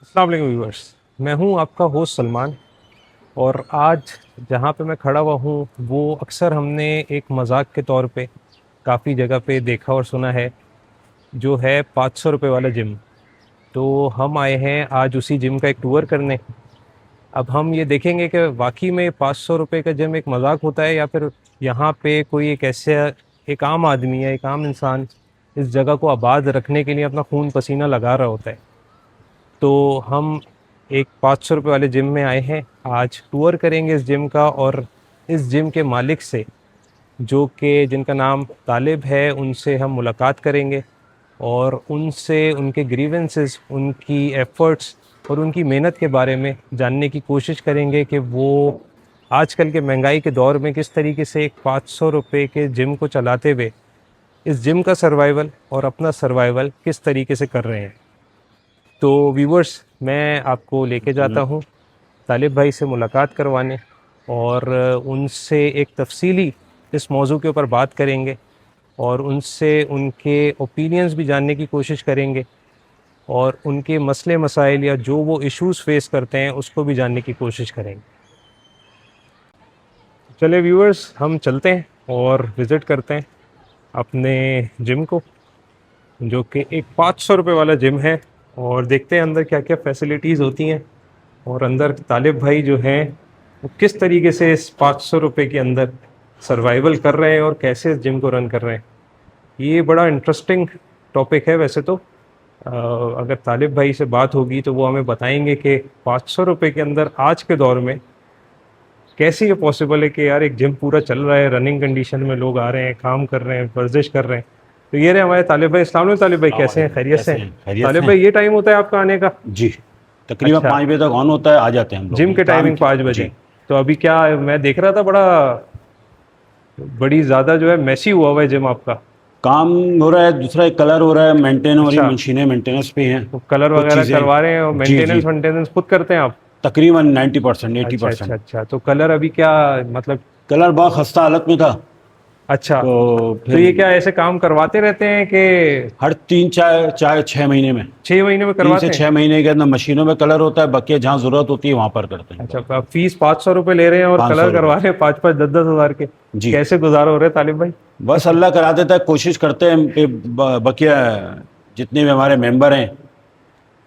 अस्सलाम वालेकुम व्यूअर्स। मैं हूं आपका होस्ट सलमान। और आज जहां पे मैं खड़ा हुआ हूं वो अक्सर हमने एक मजाक के तौर पे काफ़ी जगह पे देखा और सुना है, जो है 500 रुपये वाला जिम। तो हम आए हैं आज उसी जिम का एक टूर करने। अब हम ये देखेंगे कि वाकई में 500 रुपये का जिम एक मजाक होता है, या फिर यहाँ पे कोई एक ऐसे एक आम आदमी है, एक आम इंसान इस जगह को आबाद रखने के लिए अपना खून पसीना लगा रहा होता है। तो हम एक 500 रुपये वाले जिम में आए हैं। आज टूर करेंगे इस जिम का, और इस जिम के मालिक से, जो कि जिनका नाम तालिब है, उनसे हम मुलाकात करेंगे और उनसे उनके ग्रीवेंसेस, उनकी एफ़र्ट्स और उनकी मेहनत के बारे में जानने की कोशिश करेंगे कि वो आजकल के महंगाई के दौर में किस तरीके से एक 500 रुपये के जिम को चलाते हुए इस जिम का सर्वाइवल और अपना सर्वाइवल किस तरीके से कर रहे हैं। तो व्यूवर्स, मैं आपको लेके जाता हूँ तालिब भाई से मुलाकात करवाने, और उनसे एक तफसीली इस मौजू के ऊपर बात करेंगे और उनसे उनके ओपिनियंस भी जानने की कोशिश करेंगे, और उनके मसले मसाइल या जो वो इश्यूज़ फेस करते हैं उसको भी जानने की कोशिश करेंगे। चले व्यूवर्स, हम चलते हैं और विज़िट करते हैं अपने जिम को, जो कि एक 500 रुपये वाला जिम है, और देखते हैं अंदर क्या क्या फैसिलिटीज़ होती हैं, और अंदर तालिब भाई जो हैं वो किस तरीके से इस 500 रुपये के अंदर सर्वाइवल कर रहे हैं और कैसे इस जिम को रन कर रहे हैं। ये बड़ा इंटरेस्टिंग टॉपिक है वैसे तो। अगर तालिब भाई से बात होगी तो वो हमें बताएंगे कि 500 रुपये के अंदर आज के दौर में कैसे ये पॉसिबल है कि यार एक जिम पूरा चल रहा है, रनिंग कंडीशन में लोग आ रहे हैं, काम कर रहे हैं, वर्जिश कर रहे हैं। तो ये रहे हमारे तालिब भाई। अस्सलाम वालेकुम तालिब भाई, कैसे हैं? खैरियत से कैसे हैं? हैं? खैरियत तालिब से भाई, हैं? ये टाइम होता है आपका आने का? जी। तकरीबन अच्छा, 5 बजे तक ऑन होता है, आ जाते हैं हम लोग जिम के काम टाइमिंग 5 बजे। जी। तो अभी क्या मैं देख रहा था, बड़ी ज़्यादा जो है मैसी हुआ हुआ है जिम आपका। काम हो रहा है, दूसरा एक कलर हो रहा है, मेंटेन हो रही है, अच्छा, मशीनें मेंटेनेंस पे हैं। तो कलर कुछ वगैरह चीज़ें करवा रहे हैं और जी जी, मेंटेनेंस वेंटेनेंस खुद करते हैं आप? तकरीबन 90% अच्छा अच्छा 80%। अच्छा, तो कलर अभी क्या, मतलब? कलर बहुत खस्ता हालत में था, अच्छा, तो तो फिर ये क्या ऐसे काम करवाते रहते हैं कि हर 3 4 6 महीने में, 6 महीने में 3 से करवाते हैं? 6 महीने के अंदर मशीनों में कलर होता है, बाकी जहाँ ज़रूरत होती है वहाँ पर करते हैं अच्छा, काम। तो आप फीस 500 रुपये ले रहे हैं और 500 कलर करवा रुपये रहे हैं 5 5 10 10 हज़ार के। जी। कैसे गुजारा हो रहा है तालिब भाई? बस अल्लाह करा देता है, कोशिश करते हैं कि बकिया जितने भी हमारे मेंबर हैं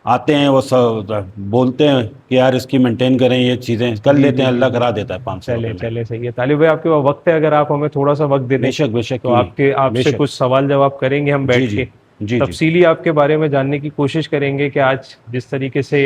आते हैं, वो सब बोलते हैं कि यार इसकी मेंटेन करें, ये चीज़ें कर जी लेते जी हैं, जी अल्लाह जी करा जी देता है जी। 500 रुपये चले में। चले, सही है तालिब भाई। आपके पास वक्त है? अगर आप हमें थोड़ा सा वक्त दे दें बेशक बेशक, तो क्यों नहीं। आपके आपसे बेशक। कुछ सवाल जवाब करेंगे हम जी बैठ जी के। जी जी। तफसीली आपके बारे में जानने की कोशिश करेंगे कि आज जिस तरीके से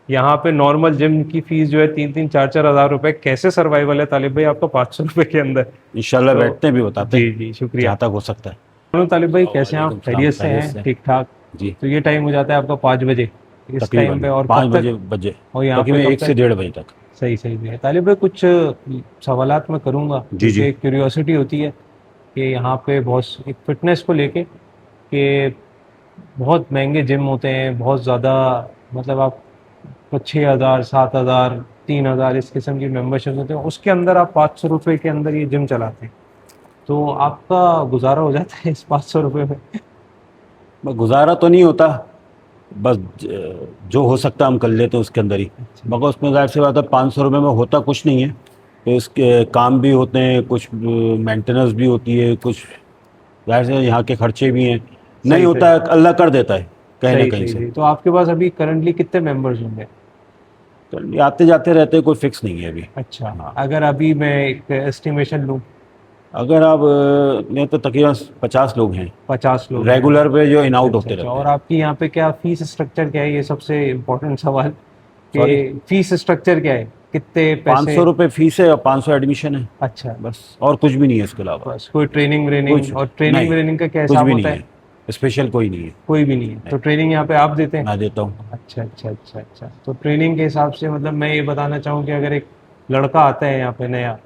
यहाँ पे नॉर्मल जिम की फीस जो है 3 3 4 4 हज़ार रुपए, कैसे सर्वाइवल है तालिब भाई आपका 500 रुपये के अंदर। इंशाल्लाह तो बैठते हैं भी बताते जी हैं, जी, शुक्रिया। जहाँ तक हो सकता है। हेलो तालिब भाई, कैसे हैं आप? वालेकुम सलाम, खैरियत से खैरियत हैं? से। ठीक ठाक। जी। तो ये टाइम हो जाता है आपका 5 बजे इस टाइम तकरीबन पे, और कब 5 तक? बजे बजे, और यहाँ पे तकरीबन कब 1 से 1:30 बजे तक। सही सही है तालिब भाई। कुछ सवालात मैं करूँगा जी जी क्योंकि क्यूरियोसिटी होती है कि यहाँ पे बहुत एक फ़िटनेस को लेके कि बहुत महंगे जिम होते हैं, बहुत ज़्यादा, मतलब आप 6 हज़ार 7 हज़ार 3 हज़ार इस किस्म की मेंबरशिप होते हैं, उसके अंदर आप 500 रुपये के अंदर ये जिम चलाते हैं। तो आपका गुजारा हो जाता है इस 500 रुपये में? बस गुजारा तो नहीं होता, बस जो हो सकता है हम कर लेते हैं उसके अंदर ही। अच्छा, मगर उसमें जाहिर सी बात है 500 रुपये में होता कुछ नहीं है। तो इसके काम भी होते हैं, कुछ मेंटेनेंस भी होती है, कुछ जाहिर से यहाँ के खर्चे भी हैं। नहीं सही होता सही है, अल्लाह कर देता है कहीं ना सही कहीं सही से। सही। तो आपके पास अभी करंटली कितने मेंबर्स होंगे? तो ये आते जाते रहते हैं, कोई फिक्स नहीं है अभी। अच्छा, हाँ, अगर अभी मैं एक एस्टिमेशन लूँ? अगर आप नहीं तो तकरीबन 50 लोग हैं 50 लोग हैं। रेगुलर पे जो इन अच्छा आउट अच्छा होते अच्छा। रहते और हैं। आपकी यहाँ पे क्या फीस स्ट्रक्चर क्या है? ये सबसे इम्पोर्टेंट सवाल सॉरी, कि फीस स्ट्रक्चर क्या है, कितने पाँच पैसे? सौ रुपये फीस है और 500 एडमिशन है। अच्छा, बस और कुछ भी नहीं है इसके अलावा। बस कोई ट्रेनिंग कुछ व्रेनिंग? और ट्रेनिंग नहीं, व्रेनिंग का क्या कुछ हिसाब भी होता नहीं है? है, स्पेशल कोई नहीं है। कोई भी नहीं है? नहीं, तो ट्रेनिंग यहाँ पे आप देते हैं? मैं देता हूँ। अच्छा अच्छा अच्छा अच्छा। तो ट्रेनिंग के हिसाब से मतलब मैं ये बताना चाहूँ कि अगर एक लड़का आता है यहाँ पे नया,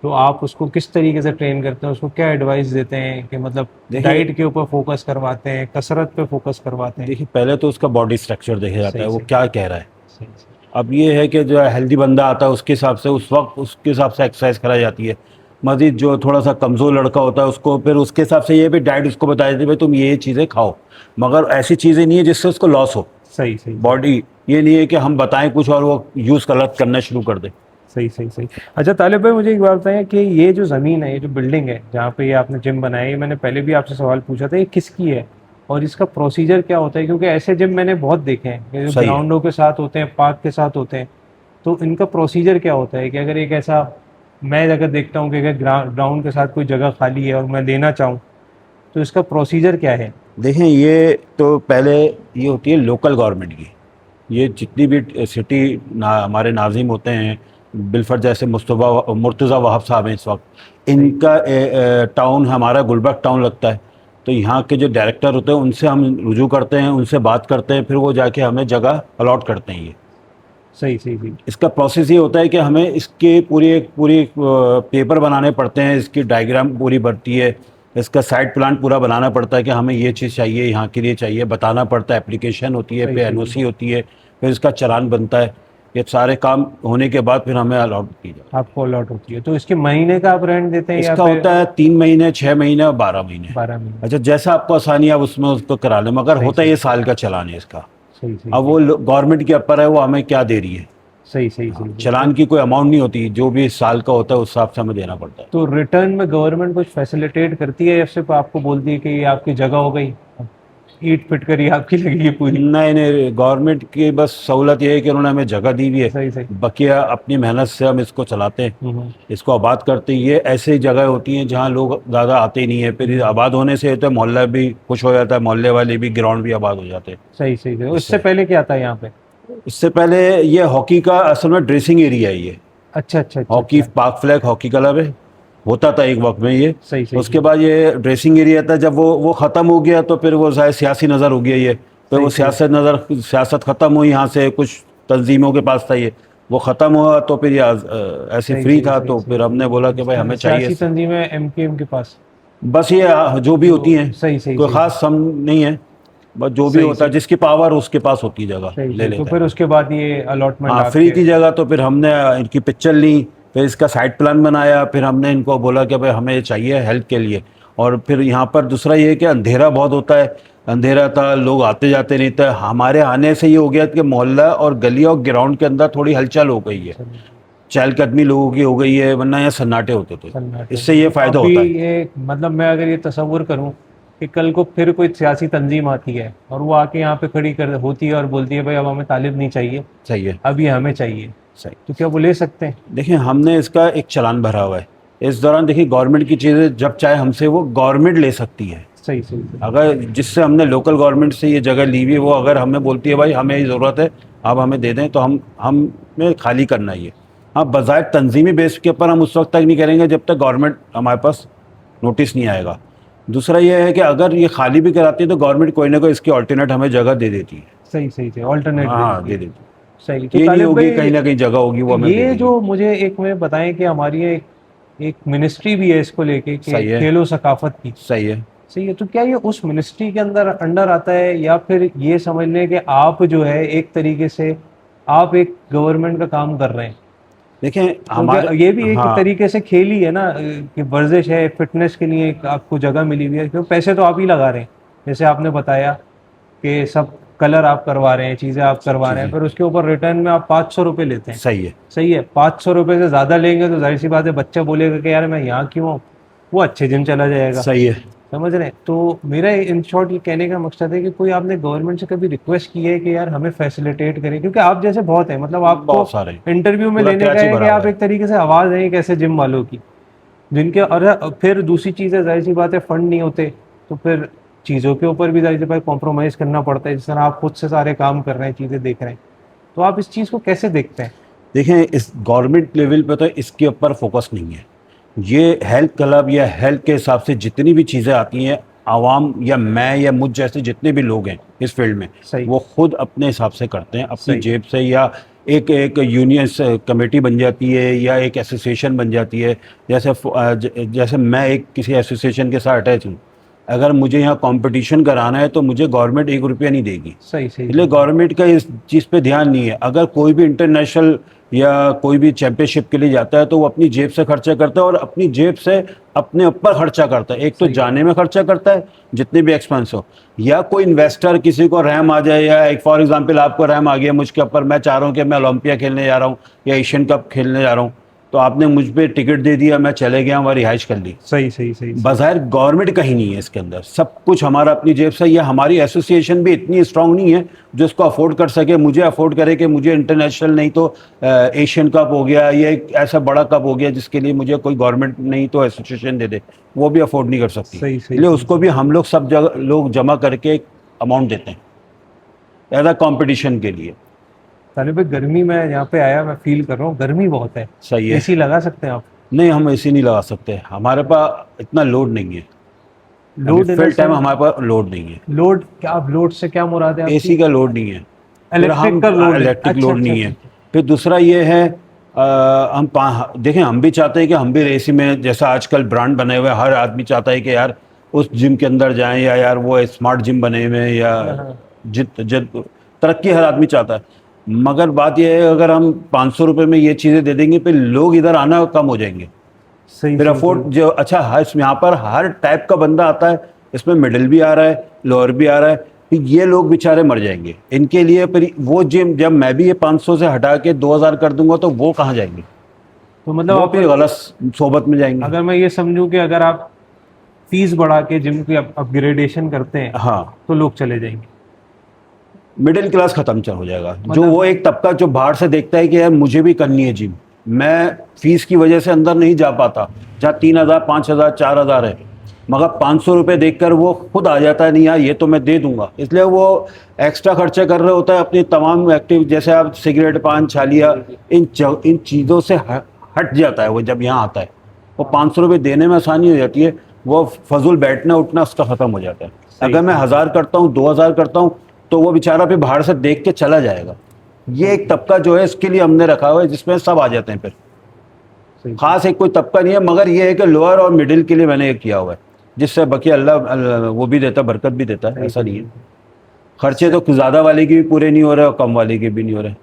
तो आप उसको किस तरीके से ट्रेन करते हैं? उसको क्या एडवाइस देते हैं कि मतलब देखिए, डाइट के ऊपर फोकस करवाते हैं, कसरत पे फोकस करवाते हैं? देखिए पहले तो उसका बॉडी स्ट्रक्चर देखा जाता सही है, वो सही क्या कह रहा है। सही सही। अब ये है कि जो हेल्दी बंदा आता है उसके हिसाब से उस वक्त उसके हिसाब से एक्सरसाइज कराई जाती है। मजीद जो थोड़ा सा कमज़ोर लड़का होता है उसको फिर उसके हिसाब से ये भी डाइट उसको बताई जाती है, भाई तुम ये चीज़ें खाओ, मगर ऐसी चीज़ें नहीं है जिससे उसको लॉस हो सही सही सही। बॉडी। ये नहीं है कि हम बताएं कुछ और वो यूज़ गलत करना शुरू कर दे। सही सही सही। अच्छा तालिब भाई, मुझे एक बात बताएं कि ये जो ज़मीन है, ये जो बिल्डिंग है जहाँ पे ये आपने जिम बनाया है, ये मैंने पहले भी आपसे सवाल पूछा था, ये किसकी है और इसका प्रोसीजर क्या होता है? क्योंकि ऐसे जिम मैंने बहुत देखे हैं, ये जो सही है। ग्राउंडों के साथ होते हैं, पार्क के साथ होते हैं, तो इनका प्रोसीजर क्या होता है कि अगर एक ऐसा, मैं अगर देखता हूँ कि अगर ग्राउंड के साथ कोई जगह खाली है और मैं लेना चाहूँ, तो इसका प्रोसीजर क्या है? देखें, ये तो पहले ये होती है लोकल गवर्नमेंट की। ये जितनी भी सिटी हमारे नाजिम होते हैं, बिलफर जैसे मुस्तफ़ा मुर्तज़ा वहाब साहब हैं इस वक्त, सही इनका टाउन हमारा गुलबर्ग टाउन लगता है। तो यहाँ के जो डायरेक्टर होते हैं उनसे हम रुजू करते हैं, उनसे बात करते हैं, फिर वो जाके हमें जगह अलॉट करते हैं। ये सही सही सही। इसका प्रोसेस ये होता है कि हमें इसके पूरी पेपर बनाने पड़ते हैं, इसकी डायग्राम पूरी बनती है, इसका साइट प्लान पूरा बनाना पड़ता है कि हमें ये चीज़ चाहिए, यहाँ के लिए चाहिए, बताना पड़ता है, एप्लीकेशन होती है, सही फिर सही सही। एनओसी होती है, फिर इसका चालान बनता है। ये सारे काम होने के बाद फिर हमें अलॉट की जाए। आपको अलॉट होती है, तो इसके महीने का आप रेंट देते हैं या इसका फिर होता है 3 महीने, 6 महीने और 12 महीने। 12 महीने? अच्छा, जैसा आपको आसानी है आप उसमें उसको करा लें, मगर सही होता है सही ये साल का चालान है इसका। सही सही अब वो गवर्नमेंट के ऊपर है वो हमें क्या दे रही है। सही सही हाँ, सही सही। चालान की कोई अमाउंट नहीं होती, जो भी साल का होता है उस हिसाब से हमें देना पड़ता है। तो रिटर्न में गवर्नमेंट कुछ फैसिलिटेट करती है या सिर्फ आपको बोलती है कि ये आपकी जगह हो गई, अब ईंट फिट करी आपकी लगेगी पूरी? नहीं नहीं, गवर्नमेंट की बस सहूलत ये है कि उन्होंने हमें जगह दी हुई है, सही सही। बकिया अपनी मेहनत से हम इसको चलाते हैं, हम्म। इसको आबाद करते हैं। ये ऐसी जगह होती हैं जहाँ लोग ज़्यादा आते ही नहीं है, फिर आबाद होने से तो मोहल्ला भी खुश हो जाता है, मोहल्ले वाले भी, ग्राउंड भी आबाद हो जाते हैं सही सही सही। उससे इससे। पहले क्या था यहाँ पे? इससे पहले ये हॉकी का असल में ड्रेसिंग एरिया है ये। अच्छा अच्छा अच्छा हॉकी अच्छा। पार्क फ्लैग हॉकी क्लब है, होता था एक वक्त में ये। सही सही उसके सही बाद ये ड्रेसिंग एरिया था, जब वो ख़त्म हो गया तो फिर वो शायद सियासी नज़र हो गया ये, फिर सही वो सही। सियासत ख़त्म हुई, यहाँ से कुछ तंजीमों के पास था ये, वो ख़त्म हुआ तो फिर ये ऐसे सही फ्री सही था, सही तो फिर हमने बोला कि भाई हमें चाहिए। सियासी तंजीमें एमकेएम के पास? बस ये जो भी होती हैं, सही सही कोई सही ख़ास सम नहीं है, बस जो भी सही होता है सही जिसकी पावर उसके पास होती है जगह सही ले सही। तो लेता फिर है। उसके बाद ये अलॉटमेंट हाँ, फ्री आपके? की जगह तो फिर हमने इनकी पिक्चर ली, फिर इसका साइट प्लान बनाया, फिर हमने इनको बोला कि भाई हमें ये चाहिए हेल्प के लिए। और फिर यहाँ पर दूसरा ये है कि अंधेरा बहुत होता है, अंधेरा था, लोग आते जाते नहीं थे। हमारे आने से ये हो गया कि मोहल्ला और गली और ग्राउंड के अंदर थोड़ी हलचल हो गई है, चलिए। चहलकदमी लोगों की हो गई है, वरना यहाँ सन्नाटे होते थे। सन्नाटे इससे में ये तो फ़ायदा अभी होता है। ये, मतलब मैं अगर ये तसव्वुर करूं कि कल को फिर कोई सियासी तंजीम आती है और वो आके यहाँ पे खड़ी कर होती है और बोलती है भाई अब हमें तालिब नहीं चाहिए, सही है। अब ये हमें चाहिए, सही। तो क्या वो ले सकते हैं? देखिए, हमने इसका एक चालान भरा हुआ है। इस दौरान देखिए, गवर्नमेंट की चीज़ें जब चाहे हमसे वो गवर्नमेंट ले सकती है। सही सही सही। अगर जिससे हमने लोकल गवर्नमेंट से ये जगह ली हुई है, वो अगर हमें बोलती है भाई हमें ये ज़रूरत है, आप हमें दे दें, तो हमें खाली करना ही है। हाँ, बज़ाहिर तंजीमी बेस के ऊपर हम उस वक्त तक नहीं करेंगे जब तक गवर्नमेंट हमारे पास नोटिस नहीं आएगा। दूसरा ये है कि अगर ये खाली भी कराती है तो गवर्नमेंट कोई ना कोई इसकी ऑल्टरनेट हमें जगह दे देती है। सही सही सही ऑल्टरनेट हाँ दे हाँ, देती दे है। देती सही। तो है। ये नहीं तालिब होगी, कहीं भाई, ना कहीं जगह होगी वो हमें दे ये देगी। जो मुझे एक में बताएं कि हमारी एक मिनिस्ट्री भी है इसको लेके कि सही है। खेलो सकाफत की। सही है। सही है। तो क्या ये उस मिनिस्ट्री के अंदर अंडर आता है या फिर ये समझ लें कि आप जो है एक तरीके से आप एक गवर्नमेंट का काम कर रहे हैं? देखें हमारे, क्योंकि ये भी एक हाँ तरीके से खेल ही है ना, कि वर्जिश है, फिटनेस के लिए एक आपको जगह मिली हुई है, क्योंकि पैसे तो आप ही लगा रहे हैं, जैसे आपने बताया कि सब कलर आप करवा रहे हैं, चीज़ें आप करवा रहे हैं, चीज़ें, फिर उसके ऊपर रिटर्न में आप 500 रुपये लेते हैं। सही है। सही है। 500 रुपये से ज़्यादा लेंगे तो जाहिर सी बात है बच्चा बोलेगा कि यार मैं यहाँ क्यों आऊँ, वो अच्छे जिम चला जाएगा। सही है। समझ रहे हैं? तो मेरा इन शॉर्ट ये कहने का मकसद है कि कोई आपने गवर्नमेंट से कभी रिक्वेस्ट की है कि यार हमें फैसिलिटेट करें, क्योंकि आप जैसे बहुत है, मतलब आपको बहुत सारे, इंटरव्यू में पूरा लेने का कराची है कि भरा हुआ आप है। एक तरीके से आवाज़ हैं एक ऐसे जिम वालों की जिनके, और फिर दूसरी चीज़ है, जाहिर सी बात है फंड नहीं होते, तो फिर चीज़ों के ऊपर भी जाहिर सी बात कॉम्प्रोमाइज़ करना पड़ता है। जिस तरह आप खुद से सारे काम कर रहे हैं, चीज़ें देख रहे हैं, तो आप इस चीज़ को कैसे देखते हैं? देखें, इस गवर्नमेंट लेवल पे तो इसके ऊपर फोकस नहीं है। ये हेल्थ क्लब या हेल्थ के हिसाब से जितनी भी चीज़ें आती हैं, आवाम या मैं या मुझ जैसे जितने भी लोग हैं इस फील्ड में, सही वो खुद अपने हिसाब से करते हैं, अपनी सही जेब से, या एक एक यूनियन कमेटी बन जाती है या एक एसोसिएशन बन जाती है। जैसे मैं एक किसी एसोसिएशन के साथ अटैच हूँ, अगर मुझे यहाँ कंपटीशन कराना है तो मुझे गवर्नमेंट 1 रुपया नहीं देगी। सही सही इसलिए गवर्नमेंट का इस चीज़ पे ध्यान नहीं है। अगर कोई भी इंटरनेशनल या कोई भी चैंपियनशिप के लिए जाता है तो वो अपनी जेब से खर्चा करता है और अपनी जेब से अपने ऊपर खर्चा करता है। एक तो सही। जाने में खर्चा करता है जितने भी एक्सपेंस हो, या कोई इन्वेस्टर किसी को रैम आ जाए, या एक फॉर एग्जांपल आपको रैम आ गया मुझके ऊपर, मैं चाह रहा हूँ कि मैं ओलंपिया खेलने जा रहा हूँ या एशियन कप खेलने जा रहा हूँ, तो आपने मुझ पर टिकट दे दिया, मैं चले गया वहाँ रिहाइश कर ली। सही सही सही। बाज़ाहिर गवर्नमेंट कहीं नहीं है इसके अंदर, सब कुछ हमारा अपनी जेब से। या हमारी एसोसिएशन भी इतनी स्ट्रांग नहीं है जो इसको अफोर्ड कर सके, मुझे अफोर्ड करे कि मुझे इंटरनेशनल नहीं तो एशियन कप हो गया, ये एक ऐसा बड़ा कप हो गया जिसके लिए मुझे कोई गवर्नमेंट नहीं तो एसोसिएशन दे दे, वो भी अफोर्ड नहीं कर सकती। सही सही। इसलिए उसको भी हम लोग सब जगह लोग जमा करके अमाउंट देते हैं एज अ कॉम्पिटिशन के लिए। तालिब भाई गर्मी में यहाँ पे आया, मैं फील कर रहा हूँ गर्मी बहुत है। सही है। एसी लगा सकते हैं आप? नहीं, हम एसी नहीं लगा सकते, हमारे पास इतना लोड नहीं है। लोड फुल टाइम हमारे पास लोड नहीं है। लोड क्या, आप लोड से क्या मुराद है आपकी? एसी का लोड नहीं है, इलेक्ट्रिक का लोड है। इलेक्ट्रिक अच्छा, लोड अच्छा, नहीं है। अच्छा। फिर दूसरा ये है देखें, हम भी चाहते हैं कि हम भी एसी में, जैसा आजकल ब्रांड बने हुए हैं, हर आदमी चाहता है कि यार उस जिम के अंदर जाएं, या यार वो स्मार्ट जिम बने हुए हैं, या हाँ। जित जित तरक्की हर आदमी चाहता है। मगर बात यह है, अगर हम 500 रुपये में ये चीज़ें दे देंगे फिर लोग इधर आना कम हो जाएंगे। सही फिर सही, अफोर्ड सही। जो अच्छा यहाँ पर हर टाइप का बंदा आता है, इसमें मिडिल भी आ रहा है, लोअर भी आ रहा है, फिर ये लोग बेचारे मर जाएंगे इनके लिए। फिर वो जिम जब मैं भी ये 500 से हटा के 2000 कर दूंगा तो वो कहाँ जाएंगे? तो मतलब वो आप, फिर गलत सोबत में जाएंगे। अगर मैं ये समझूं कि अगर आप फीस बढ़ा के जिम की अपग्रेडेशन करते हैं हाँ, तो लोग चले जाएंगे। मिडिल क्लास खत्म चल हो जाएगा। जो मतलब- वो एक तबका जो बाहर से देखता है कि यार मुझे भी करनी है जिम, मैं फीस की वजह से अंदर नहीं जा पाता, जहाँ 3000 5000 4000 है, मगर 500 रुपये देखकर वो खुद आ जाता है, नहीं यार ये तो मैं दे दूंगा। इसलिए वो एक्स्ट्रा खर्चे कर रहे होता है अपनी तमाम एक्टिव, जैसे आप सिगरेट पान छालिया इन चीज़ों से हट जाता है वो जब यहाँ आता है। वो 500 रुपये देने में आसानी हो जाती है, वो फजूल बैठना उठना उसका ख़त्म हो जाता है। अगर मैं 1000 करता हूँ 2000 करता हूँ तो वो बेचारा फिर बाहर से देख के चला जाएगा। ये एक तबका जो है इसके लिए हमने रखा हुआ है जिसमें सब आ जाते हैं। फिर सही। खास एक कोई तबका नहीं है, मगर ये है कि लोअर और मिडिल के लिए मैंने ये किया हुआ है, जिससे बकी अल्लाह वो भी देता है, बरकत भी देता है। ऐसा नहीं है, खर्चे तो ज़्यादा वाले के भी पूरे नहीं हो रहे और कम वाले के भी नहीं हो रहे,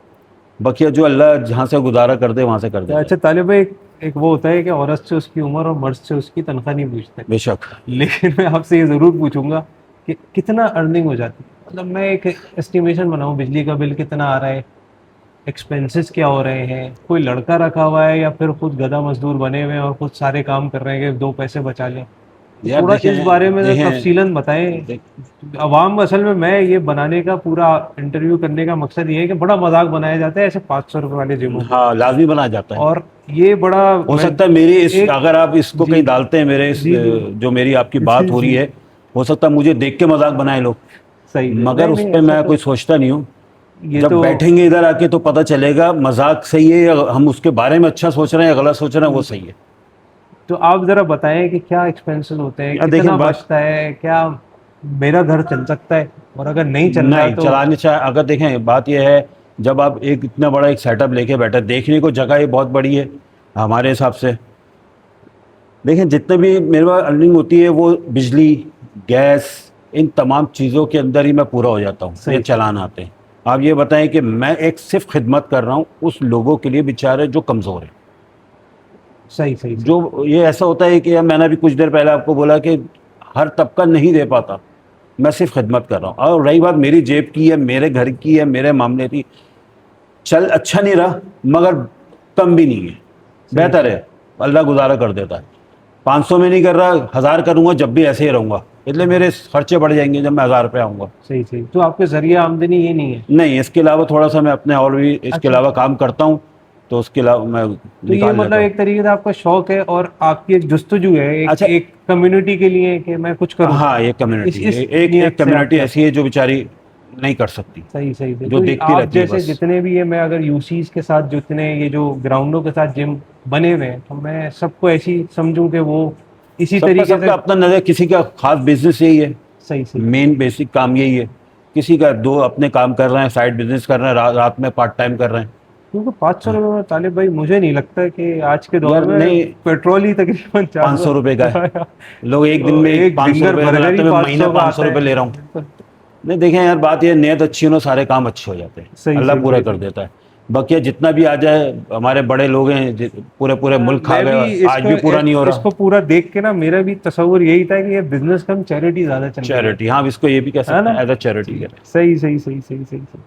बकिया जो अल्लाह जहाँ से गुजारा कर दे वहाँ से कर दे। अच्छा तालिब भाई, एक वो होता है कि औरत से उसकी उम्र और मर्द से उसकी तनख्वाह नहीं पूछते, बेशक। लेकिन मैं आपसे ये ज़रूर पूछूंगा कि कितना अर्निंग हो जाती है। मतलब मैं एक एस्टिमेशन बनाऊं, बिजली का बिल कितना आ रहा है, एक्सपेंसेस क्या हो रहे हैं, कोई लड़का रखा हुआ है या फिर खुद गधा मजदूर बने हुए हैं और खुद सारे काम कर रहे हैं कि 2 पैसे बचा लें। यार थोड़ा देखें- इस बारे में देखें- तफसीलन बताएं। अवाम, असल में मैं ये बनाने का पूरा इंटरव्यू करने का मकसद ये है कि बड़ा मजाक बनाया जाता है ऐसे 500 रुपये वाले जिमों में। हाँ, लाजमी बनाया जाता है। और ये बड़ा हो सकता है मेरी इस एक- अगर आप इसको जी, कहीं डालते हैं मेरे इस जी, जी। जो मेरी आपकी बात हो रही जी। है, हो सकता है मुझे देख के मजाक बनाए लोग, सही है। मगर नहीं, उस नहीं, पर ऐसा मैं तो- कोई सोचता नहीं हूँ। ये जब तो बैठेंगे इधर आके तो पता चलेगा मजाक सही है या हम उसके बारे में अच्छा सोच रहे हैं या गलत सोच रहे हैं, वो सही है। तो आप जरा बताएं कि क्या एक्सपेंसेस होते हैं, यार देखिए, कितना बात- बचता है, क्या मेरा घर चल सकता है, और अगर नहीं चल रहा है नहीं तो चलाने चाहे, अगर देखें बात यह है, जब आप एक इतना बड़ा एक सेटअप लेके बैठे, देखने को जगह ये बहुत बड़ी है हमारे हिसाब से। देखें जितने भी मेरे पास अर्निंग होती है वो बिजली गैस इन तमाम चीज़ों के अंदर ही मैं पूरा हो जाता हूँ, सही। ये चलान आते हैं। आप ये बताएं कि मैं एक सिर्फ खिदमत कर रहा हूँ उस लोगों के लिए बेचारे जो कमज़ोर हैं। सही सही। जो ये ऐसा होता है कि मैंने अभी कुछ देर पहले आपको बोला कि हर तबका नहीं दे पाता, मैं सिर्फ खिदमत कर रहा हूँ। और रही बात मेरी जेब की है, मेरे घर की है, मेरे मामले की, चल अच्छा नहीं रहा मगर कम भी नहीं है, बेहतर है, अल्लाह गुजारा कर देता है। 500 में नहीं कर रहा, 1000 करूँगा जब भी ऐसे ही रहूँगा, इसलिए मेरे खर्चे बढ़ जाएंगे जब मैं 1000 रुपये आऊँगा। सही सही। तो आपके जरिए आमदनी ये नहीं है? नहीं, इसके अलावा थोड़ा सा मैं अपने और भी इसके अच्छा। अलावा काम करता हूँ, तो उसके अलावा मैं तो ये निकाल मतलब लेता हूँ। एक तरीके से आपका शौक है और आपकी एक जुस्तजू है एक, अच्छा। एक कम्युनिटी के लिए कि मैं कुछ करूँ। हाँ, ये कम्युनिटी इस एक नियत एक से कम्युनिटी आप- ऐसी है जो बेचारी नहीं कर सकती, सही सही। जो तो देखती आप रहती है जैसे बस। जितने भी है, मैं अगर यूसीज के साथ जितने ये जो ग्राउंडों के साथ जिम बने हुए हैं, तो मैं सबको ऐसी समझूं कि वो इसी सबका तरीके से। सबका अपना नजर, किसी का खास बिजनेस यही है, सही सही। मेन बेसिक काम यही है। किसी का दो अपने काम कर रहे हैं, साइड बिजनेस कर रहे हैं, रात में पार्ट टाइम कर रहे हैं। क्योंकि 500 रुपये में तालिब भाई मुझे नहीं लगता कि आज के दौर यार में नहीं, पेट्रोल ही तकरीबन 500 रुपये का है। लोग एक दिन में एक 500 फिंगर रुपये बर्गर बनाते ही हैं, मैं 500 महीने का 500 आता है। रुपये ले रहा हूँ। नहीं देखें यार, बात ये नियत अच्छी हो ना सारे काम अच्छे हो जाते हैं, सही, अल्लाह सही, पूरा सही, कर सही। देता है। बाकी जितना भी आ जाए, हमारे बड़े लोग हैं पूरे पूरे मुल्क खा मैं भी गए, आज भी पूरा नहीं हो रहा। इसको पूरा देख के ना मेरा भी तस्वीर यही था कि ये बिजनेस कम चैरिटी ज्यादा चल रही चैरिटी, हाँ इसको ये भी कह है सकते ना। हैं, एज अ चैरिटी कह रहे हैं। सही सही सही सही सही सही।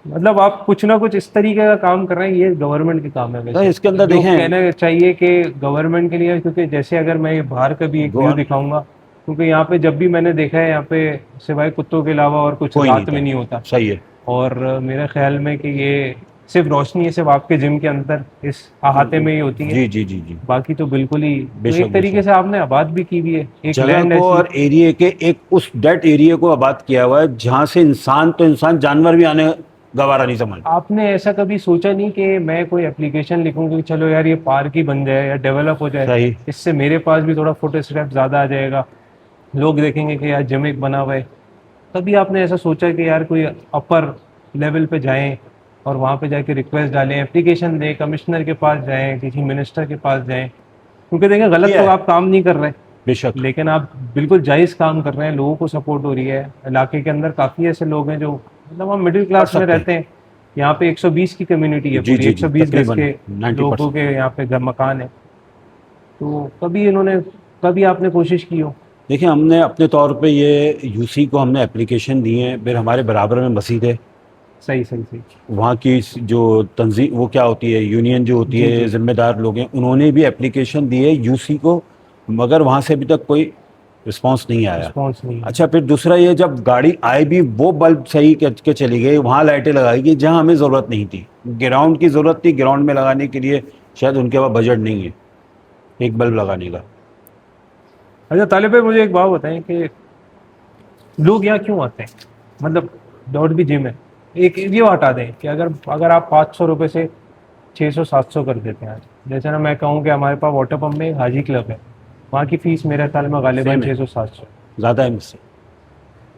मतलब आप कुछ ना कुछ इस तरीके का काम कर रहे हैं, ये गवर्नमेंट के काम है तो वैसे। इसके अंदर जो देखें, कहना चाहिए कि गवर्नमेंट के लिए, क्योंकि जैसे अगर मैं ये बाहर का भी एक व्यू गौर दिखाऊंगा, क्योंकि यहाँ पे जब भी मैंने देखा है यहाँ पे सिवाय कुत्तों के अलावा और कुछ कोई नहीं रात में था, नहीं होता। सही है। और मेरे ख्याल में कि ये सिर्फ रोशनी है, सिर्फ आपके जिम के अंदर इस अहाते में ही होती है। जी जी जी जी, बाकी तो बिल्कुल ही, तो बेशक एक तरीके बेशक। से आपने आबाद भी की हुई है एक जगह लैंड को ऐसी। और एरिया के एक उस डेट एरिया को आबाद किया हुआ है, जहाँ से इंसान तो इंसान, जानवर भी आने गवारा नहीं समझ। आपने ऐसा कभी सोचा नहीं कि मैं कोई एप्लीकेशन लिखूं कि चलो यार ये पार्क ही बन जाए या डेवलप हो जाए, सही। इससे मेरे पास भी थोड़ा फुट स्टेप ज़्यादा आ जाएगा, लोग देखेंगे कि यार जिम एक बना हुआ है। तभी आपने ऐसा सोचा कि यार कोई अपर लेवल पे जाएं और वहाँ पे जाके रिक्वेस्ट डालें, एप्लीकेशन दें, कमिश्नर के पास जाएं, किसी मिनिस्टर के पास जाएं, क्योंकि देखें गलत किया तो है, आप काम नहीं कर रहे, बेशक। लेकिन आप बिल्कुल जायज़ काम कर रहे हैं, लोगों को सपोर्ट हो रही है। इलाके के अंदर काफ़ी ऐसे लोग हैं जो मतलब हम मिडिल कर क्लास में सकते हैं। रहते हैं। यहाँ पे 120 की कम्युनिटी है, जी पूरी जी जी, 120 गज तकरीबन के 90%। लोगों के यहाँ पे घर मकान है। तो कभी आपने कोशिश की हो? देखिए, हमने अपने तौर पे ये यूसी को हमने एप्लीकेशन दी है, फिर हमारे बराबर में मस्जिद है, सही सही सही। वहाँ की जो तंजीम, वो क्या होती है, यूनियन जो होती जी है, जी। जिम्मेदार लोग हैं, उन्होंने भी एप्लीकेशन दी है यूसी को, मगर वहाँ से अभी तक कोई रिस्पांस नहीं आया। रिस्पॉन्स नहीं है। अच्छा, फिर दूसरा ये, जब गाड़ी आई भी वो बल्ब सही के चली गई, वहाँ लाइटें लगाई गई जहाँ हमें ज़रूरत नहीं थी। ग्राउंड की ज़रूरत थी, ग्राउंड में लगाने के लिए शायद उनके पास बजट नहीं है एक बल्ब लगाने का। अच्छा तालिब भाई, मुझे एक बात बताएं कि लोग यहाँ क्यों आते हैं? मतलब डॉट भी जिम है, एक ये हटा दें कि अगर अगर आप 500 रुपये से 600 700 कर देते हैं। जैसे ना मैं कहूँ कि हमारे पास वाटर पंप में एक हाजी क्लब है, वहाँ की फीस मेरे ख्याल में गालिबन सेम है, 600 700। ज़्यादा है मुझसे।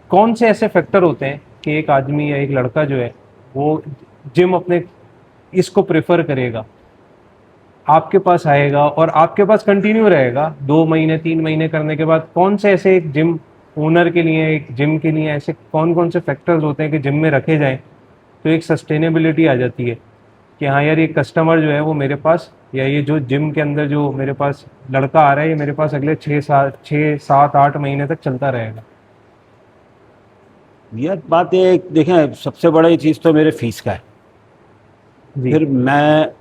कौन से ऐसे फैक्टर होते हैं कि एक आदमी या एक लड़का जो है वो जिम अपने इसको प्रेफर करेगा, आपके पास आएगा और आपके पास कंटिन्यू रहेगा 2 महीने 3 महीने करने के बाद? कौन से ऐसे एक जिम ओनर के लिए, एक जिम के लिए ऐसे कौन कौन से फैक्टर्स होते हैं कि जिम में रखे जाएं तो एक सस्टेनेबिलिटी आ जाती है कि हाँ यार ये कस्टमर जो है वो मेरे पास, या ये जो जिम के अंदर जो मेरे पास लड़का आ रहा है ये मेरे पास अगले 6 7 8 महीने तक चलता रहेगा? यह बात ये देखें, सबसे बड़ा ये चीज़ तो मेरे फीस का है। जी। फिर मैं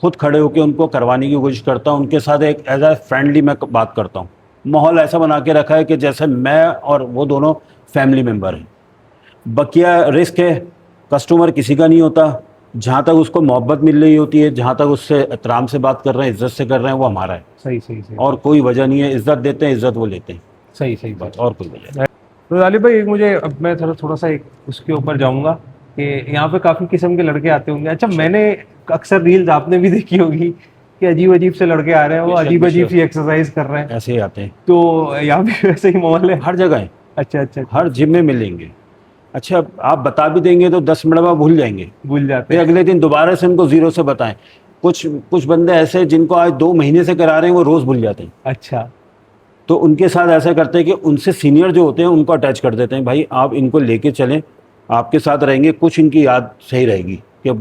खुद खड़े होकर उनको करवाने की कोशिश करता हूँ, उनके साथ एक एज अ फ्रेंडली मैं बात करता हूँ। माहौल ऐसा बना के रखा है कि जैसे मैं और वो दोनों फैमिली मेम्बर हैं। बकिया रिस्क है, कस्टमर किसी का नहीं होता। जहाँ तक उसको मोहब्बत मिल रही होती है, जहाँ तक उससे एहतराम से बात कर रहे हैं, इज्जत से कर रहे हैं, वो हमारा है। सही सही सही। और कोई वजह नहीं है, इज्जत देते हैं, इज्जत वो लेते हैं, सही सही बस, बात। और कोई वजह नहीं। तो तालिब भाई, एक मुझे अब मैं थोड़ा थोड़ा सा एक उसके ऊपर जाऊंगा कि यहाँ पे काफी किस्म के लड़के आते होंगे। अच्छा, मैंने अक्सर रील्स आपने भी देखी होगी कि अजीब अजीब से लड़के आ रहे हैं, वो बेशक, अजीब अजीब बेशक। सी एक्सरसाइज कर रहे हैं। ऐसे ही आते हैं, तो यहाँ भी वैसे ही माहौल है? हर जगह है, अच्छा अच्छा अच्छा। हर जिम में मिलेंगे। अच्छा, आप बता भी देंगे तो 10 मिनट में भूल जाएंगे, भूल जाते फिर हैं। अगले दिन दोबारा से उनको जीरो से बताएं। कुछ कुछ बंदे ऐसे जिनको आज 2 महीने से करा रहे हैं, वो रोज़ भूल जाते हैं। अच्छा। तो उनके साथ ऐसा करते हैं कि उनसे सीनियर जो होते हैं उनको अटैच कर देते हैं, भाई आप इनको लेके चलें, आपके साथ रहेंगे, कुछ इनकी याद सही रहेगी कि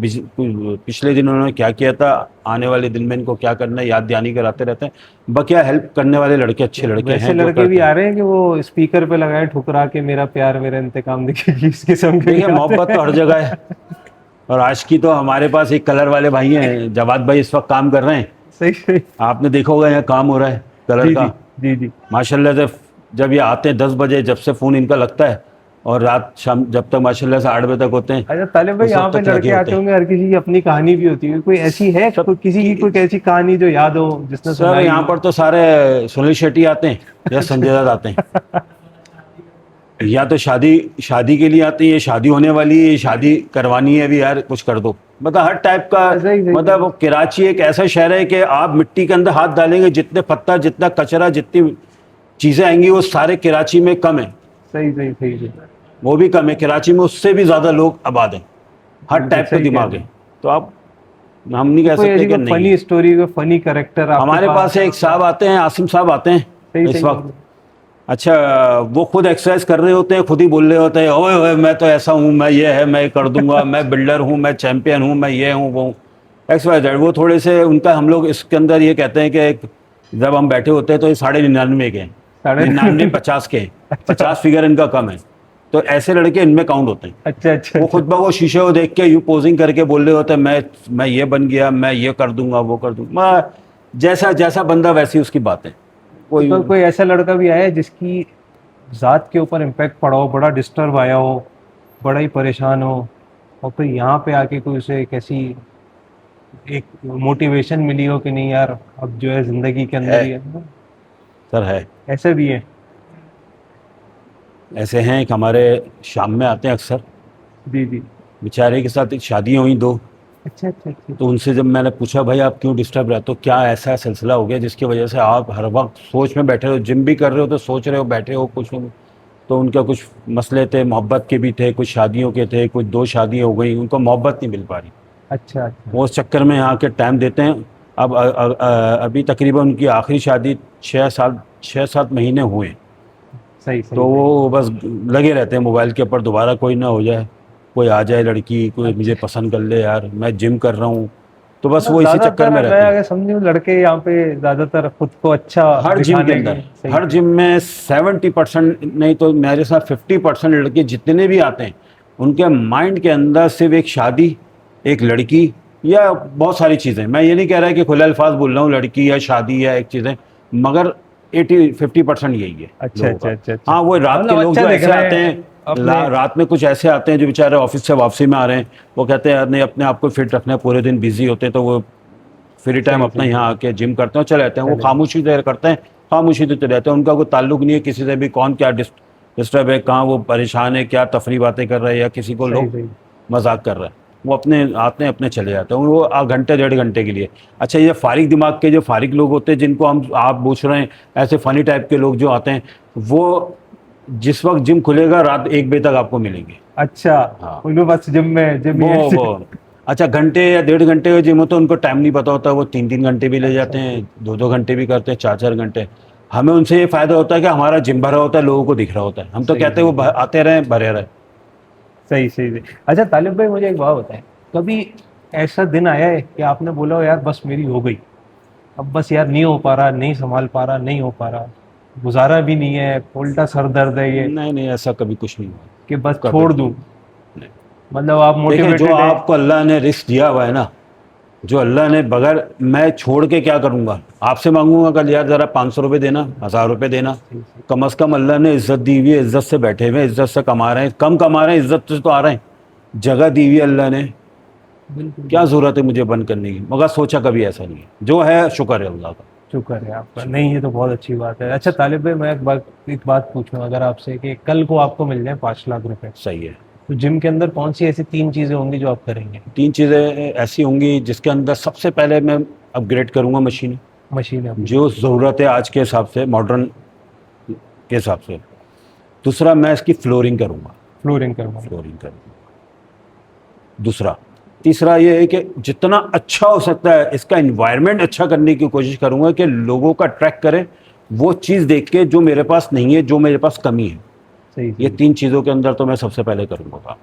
पिछले दिन उन्होंने क्या किया था, आने वाले दिन में इनको क्या करना है, याद दहानी कराते रहते हैं। बकिया हेल्प करने वाले लड़के अच्छे लड़के वैसे हैं जो लड़के भी करते आ हैं। रहे हैं कि वो स्पीकर पे लगाए ठुकरा के मेरा प्यार मेरा इंतकाम दिखेगी, इस किस्म के भी देखिए, आते मोहब्बत तो हर हैं। जगह है। और आशिकी तो हमारे पास एक कलर वाले भाई हैं, जवाद भाई इस वक्त काम कर रहे हैं, सही सही। आपने देखा होगा यहाँ काम हो रहा है कलर जी का। जी जी जी। माशाल्लाह से जब ये आते हैं 10 बजे, जब से फ़ोन इनका लगता है, और रात शाम जब तक माशाल्लाह से 8 बजे तक होते हैं, अच्छा तालिब भाई, उस यहाँ वक्त पे तक लगे लड़के होते आते हैं। होंगे, हर किसी की अपनी कहानी भी होती है, कोई ऐसी है सब किसी की कोई ऐसी कहानी जो याद हो जिसने सर, सुनाई यहाँ हो? पर तो सारे सुनील शेट्टी आते हैं या संजय दत्त आते हैं, या तो शादी शादी के लिए आते हैं, ये शादी होने वाली है, ये शादी करवानी है अभी, यार कुछ कर दो। मतलब हर टाइप का। सही सही। मतलब कराची एक ऐसा शहर है कि आप मिट्टी के अंदर हाथ डालेंगे, जितने पत्थर, जितना कचरा, जितनी चीज़ें आएंगी, वो सारे कराची में कम है। सही सही सही सही। वो भी कम है, कराची में उससे भी ज़्यादा लोग आबाद हैं, हर बिल्कुल टाइप का सही कह दिमाग रहे है। हैं। तो आप, हम नहीं कह कोई सकते ऐसी कि कोई नहीं फनी है। स्टोरी, कोई फनी कैरेक्टर आपके हमारे पास एक साहब आते हैं, आसिम साहब आते हैं सही इस सही वक्त, अच्छा, वो खुद एक्सरसाइज कर रहे होते हैं, खुद ही बोल रहे होते हैं, ओए ओए मैं तो ऐसा हूँ, मैं ये है, मैं कर दूंगा, मैं बिल्डर हूँ, मैं चैंपियन हूँ, मैं ये हूँ वो हूँ, एक्स वाई जेड। वो थोड़े से उनका, हम लोग इसके अंदर ये कहते हैं कि जब हम बैठे होते हैं तो ये 99.5 के हैं, साढ़े 99 50 के हैं, अच्छा 50 फिगर इनका कम है। तो ऐसे लड़के इनमें काउंट होते हैं। अच्छा अच्छा वो अच्छा। खुद ब वो शीशे को देख के यू पोजिंग करके बोल रहे होते हैं, मैं ये बन गया, मैं ये कर दूंगा, वो कर दूंगा। जैसा जैसा बंदा वैसी उसकी बात है। तो कोई कोई ऐसा लड़का भी आया है जिसकी ज़ात के ऊपर इम्पैक्ट पड़ा हो, बड़ा डिस्टर्ब आया हो, बड़ा ही परेशान हो, और फिर यहाँ पे आके कोई उसे एक ऐसी एक मोटिवेशन मिली हो कि नहीं यार अब जो है ज़िंदगी के अंदर है, ही है ना? सर है। ऐसे भी है। ऐसे हैं कि हमारे शाम में आते हैं अक्सर, जी जी। बेचारे के साथ शादियाँ हुई दो। अच्छा अच्छा अच्छा। तो उनसे जब मैंने पूछा भाई आप क्यों डिस्टर्ब रहते हो, क्या ऐसा सिलसिला हो गया जिसकी वजह से आप हर वक्त सोच में बैठे हो, जिम भी कर रहे हो तो सोच रहे हो, बैठे हो कुछ नहीं। तो उनका कुछ मसले थे, मोहब्बत के भी थे, कुछ शादियों के थे, कुछ 2 शादी हो गई, उनको मोहब्बत नहीं मिल पा रही। अच्छा अच्छा। वो उस चक्कर में यहाँ के टाइम देते हैं। अब अभी तकरीबन उनकी आखिरी शादी 6 7 महीने हुए। सही तो सही सही। वो बस लगे रहते हैं मोबाइल के ऊपर, दोबारा कोई ना हो जाए, कोई आ जाए लड़की, कोई मुझे अच्छा। पसंद कर ले, यार मैं जिम कर रहा हूँ। तो बस मतलब वो इसी चक्कर ज़्यादातर में मैं रहते हैं। अगर समझूं लड़के यहाँ पे ज़्यादातर खुद को अच्छा हर जिम के दिखाने अंदर, की। सही हर सही। जिम में 70% नहीं तो मेरे साथ 50% लड़के जितने भी आते हैं, उनके माइंड के अंदर सिर्फ एक शादी, एक लड़की, या बहुत सारी चीज़ें। मैं ये नहीं कह रहा कि खुले अल्फाज बोल रहा हूँ लड़की या शादी या एक चीज़ें, मगर 80 50% यही है अच्छा लोगों अच्छा का। अच्छा अच्छा। हाँ, वो रात के मतलब लोग अच्छा जो दिख ऐसे रहे आते हैं हैं, अपने। रात में कुछ ऐसे आते हैं जो बेचारे ऑफिस से वापसी में आ रहे हैं, वो कहते हैं यार नहीं अपने आप को फिट रखना है, पूरे दिन बिजी होते हैं, तो वो फ्री टाइम सही अपना सही यहाँ सही। आके जिम करते हैं और चले जाते हैं। वो चले। खामोशी से करते हैं, खामोशी से चले जाते हैं। उनका कोई ताल्लुक नहीं है किसी से भी, कौन क्या डिस्टर्ब है, कहाँ वो परेशान है, क्या तफरी बातें कर रहे हैं, या किसी को सही लोग सही। मजाक कर रहे हैं। वो अपने आते हैं, अपने चले जाते हैं, वो घंटे 1.5 घंटे के लिए। अच्छा, ये फारिग दिमाग के जो फारिग लोग होते हैं, जिनको हम आप पूछ रहे हैं, ऐसे फनी टाइप के लोग जो आते हैं, वो जिस वक्त जिम खुलेगा रात 1 बजे तक आपको मिलेंगे। अच्छा। हाँ, उनको बस जिम में जिम वो ही है। वो अच्छा, घंटे या 1.5 घंटे का जिम होता है, उनको टाइम नहीं पता होता, वो 3 3 घंटे भी ले अच्छा जाते अच्छा। हैं, 2 2 घंटे भी करते हैं, 4 4 घंटे। हमें उनसे ये फायदा होता है कि हमारा जिम भरा होता है, लोगों को दिख रहा होता है। हम तो सही कहते हैं सही वो सही। आते रहें, भरे रहें। सही सही सही। अच्छा तालिब भाई मुझे एक बात बताएं, कभी ऐसा दिन आया है कि आपने बोला हो यार बस मेरी हो गई, अब बस यार नहीं हो पा रहा, नहीं संभाल पा रहा, नहीं हो पा रहा, गुजारा भी नहीं है, उल्टा सर दर्द है ये, नहीं नहीं, ऐसा कभी कुछ नहीं हुआ, कि बस कभी छोड़ नहीं। दूं? नहीं। मतलब आप देखें, जो मोटिवेटेड है। आपको अल्लाह ने रिस्क दिया हुआ है ना, जो अल्लाह ने, बगैर मैं छोड़ के क्या करूंगा, आपसे मांगूंगा कल यार ज़रा 500 रुपये देना, 1000 रुपये देना? सही सही। कम से कम अल्लाह ने इज्जत दी हुई है, इज्जत से बैठे हुए हैं, इज्जत से कमा रहे हैं, कम कमा रहे हैं, इज्जत से तो आ रहे हैं, जगह दी हुई है अल्लाह ने। बिल्कुल क्या बिल्कुल। ज़रूरत है मुझे बंद करने की? मगर सोचा कभी ऐसा नहीं है, जो है शुक्र है अल्लाह का। शुक्र है आपका। शुक्र नहीं है। ये तो बहुत अच्छी बात है। अच्छा तालिब भाई मैं एक बात पूछूं अगर आपसे, कि कल को आपको मिल जाए 5 लाख रुपए, सही है। तो जिम के अंदर कौन सी ऐसी 3 चीजें होंगी जो आप करेंगे? 3 चीज़ें ऐसी होंगी जिसके अंदर सबसे पहले मैं अपग्रेड करूंगा मशीन, मशीन अपनी। जो ज़रूरत है आज के हिसाब से, मॉडर्न के हिसाब से। दूसरा, मैं इसकी फ्लोरिंग करूंगा, फ्लोरिंग करवाना। फ्लोरिंग करूंगा। दूसरा, तीसरा ये है कि जितना अच्छा हो सकता है इसका इन्वायरमेंट अच्छा करने की कोशिश करूंगा, कि लोगों का अट्रैक्ट करें वो चीज़ देख के जो मेरे पास नहीं है, जो मेरे पास कमी है। सही ये सही। 3 चीज़ों के अंदर तो मैं सबसे पहले करूंगा काम।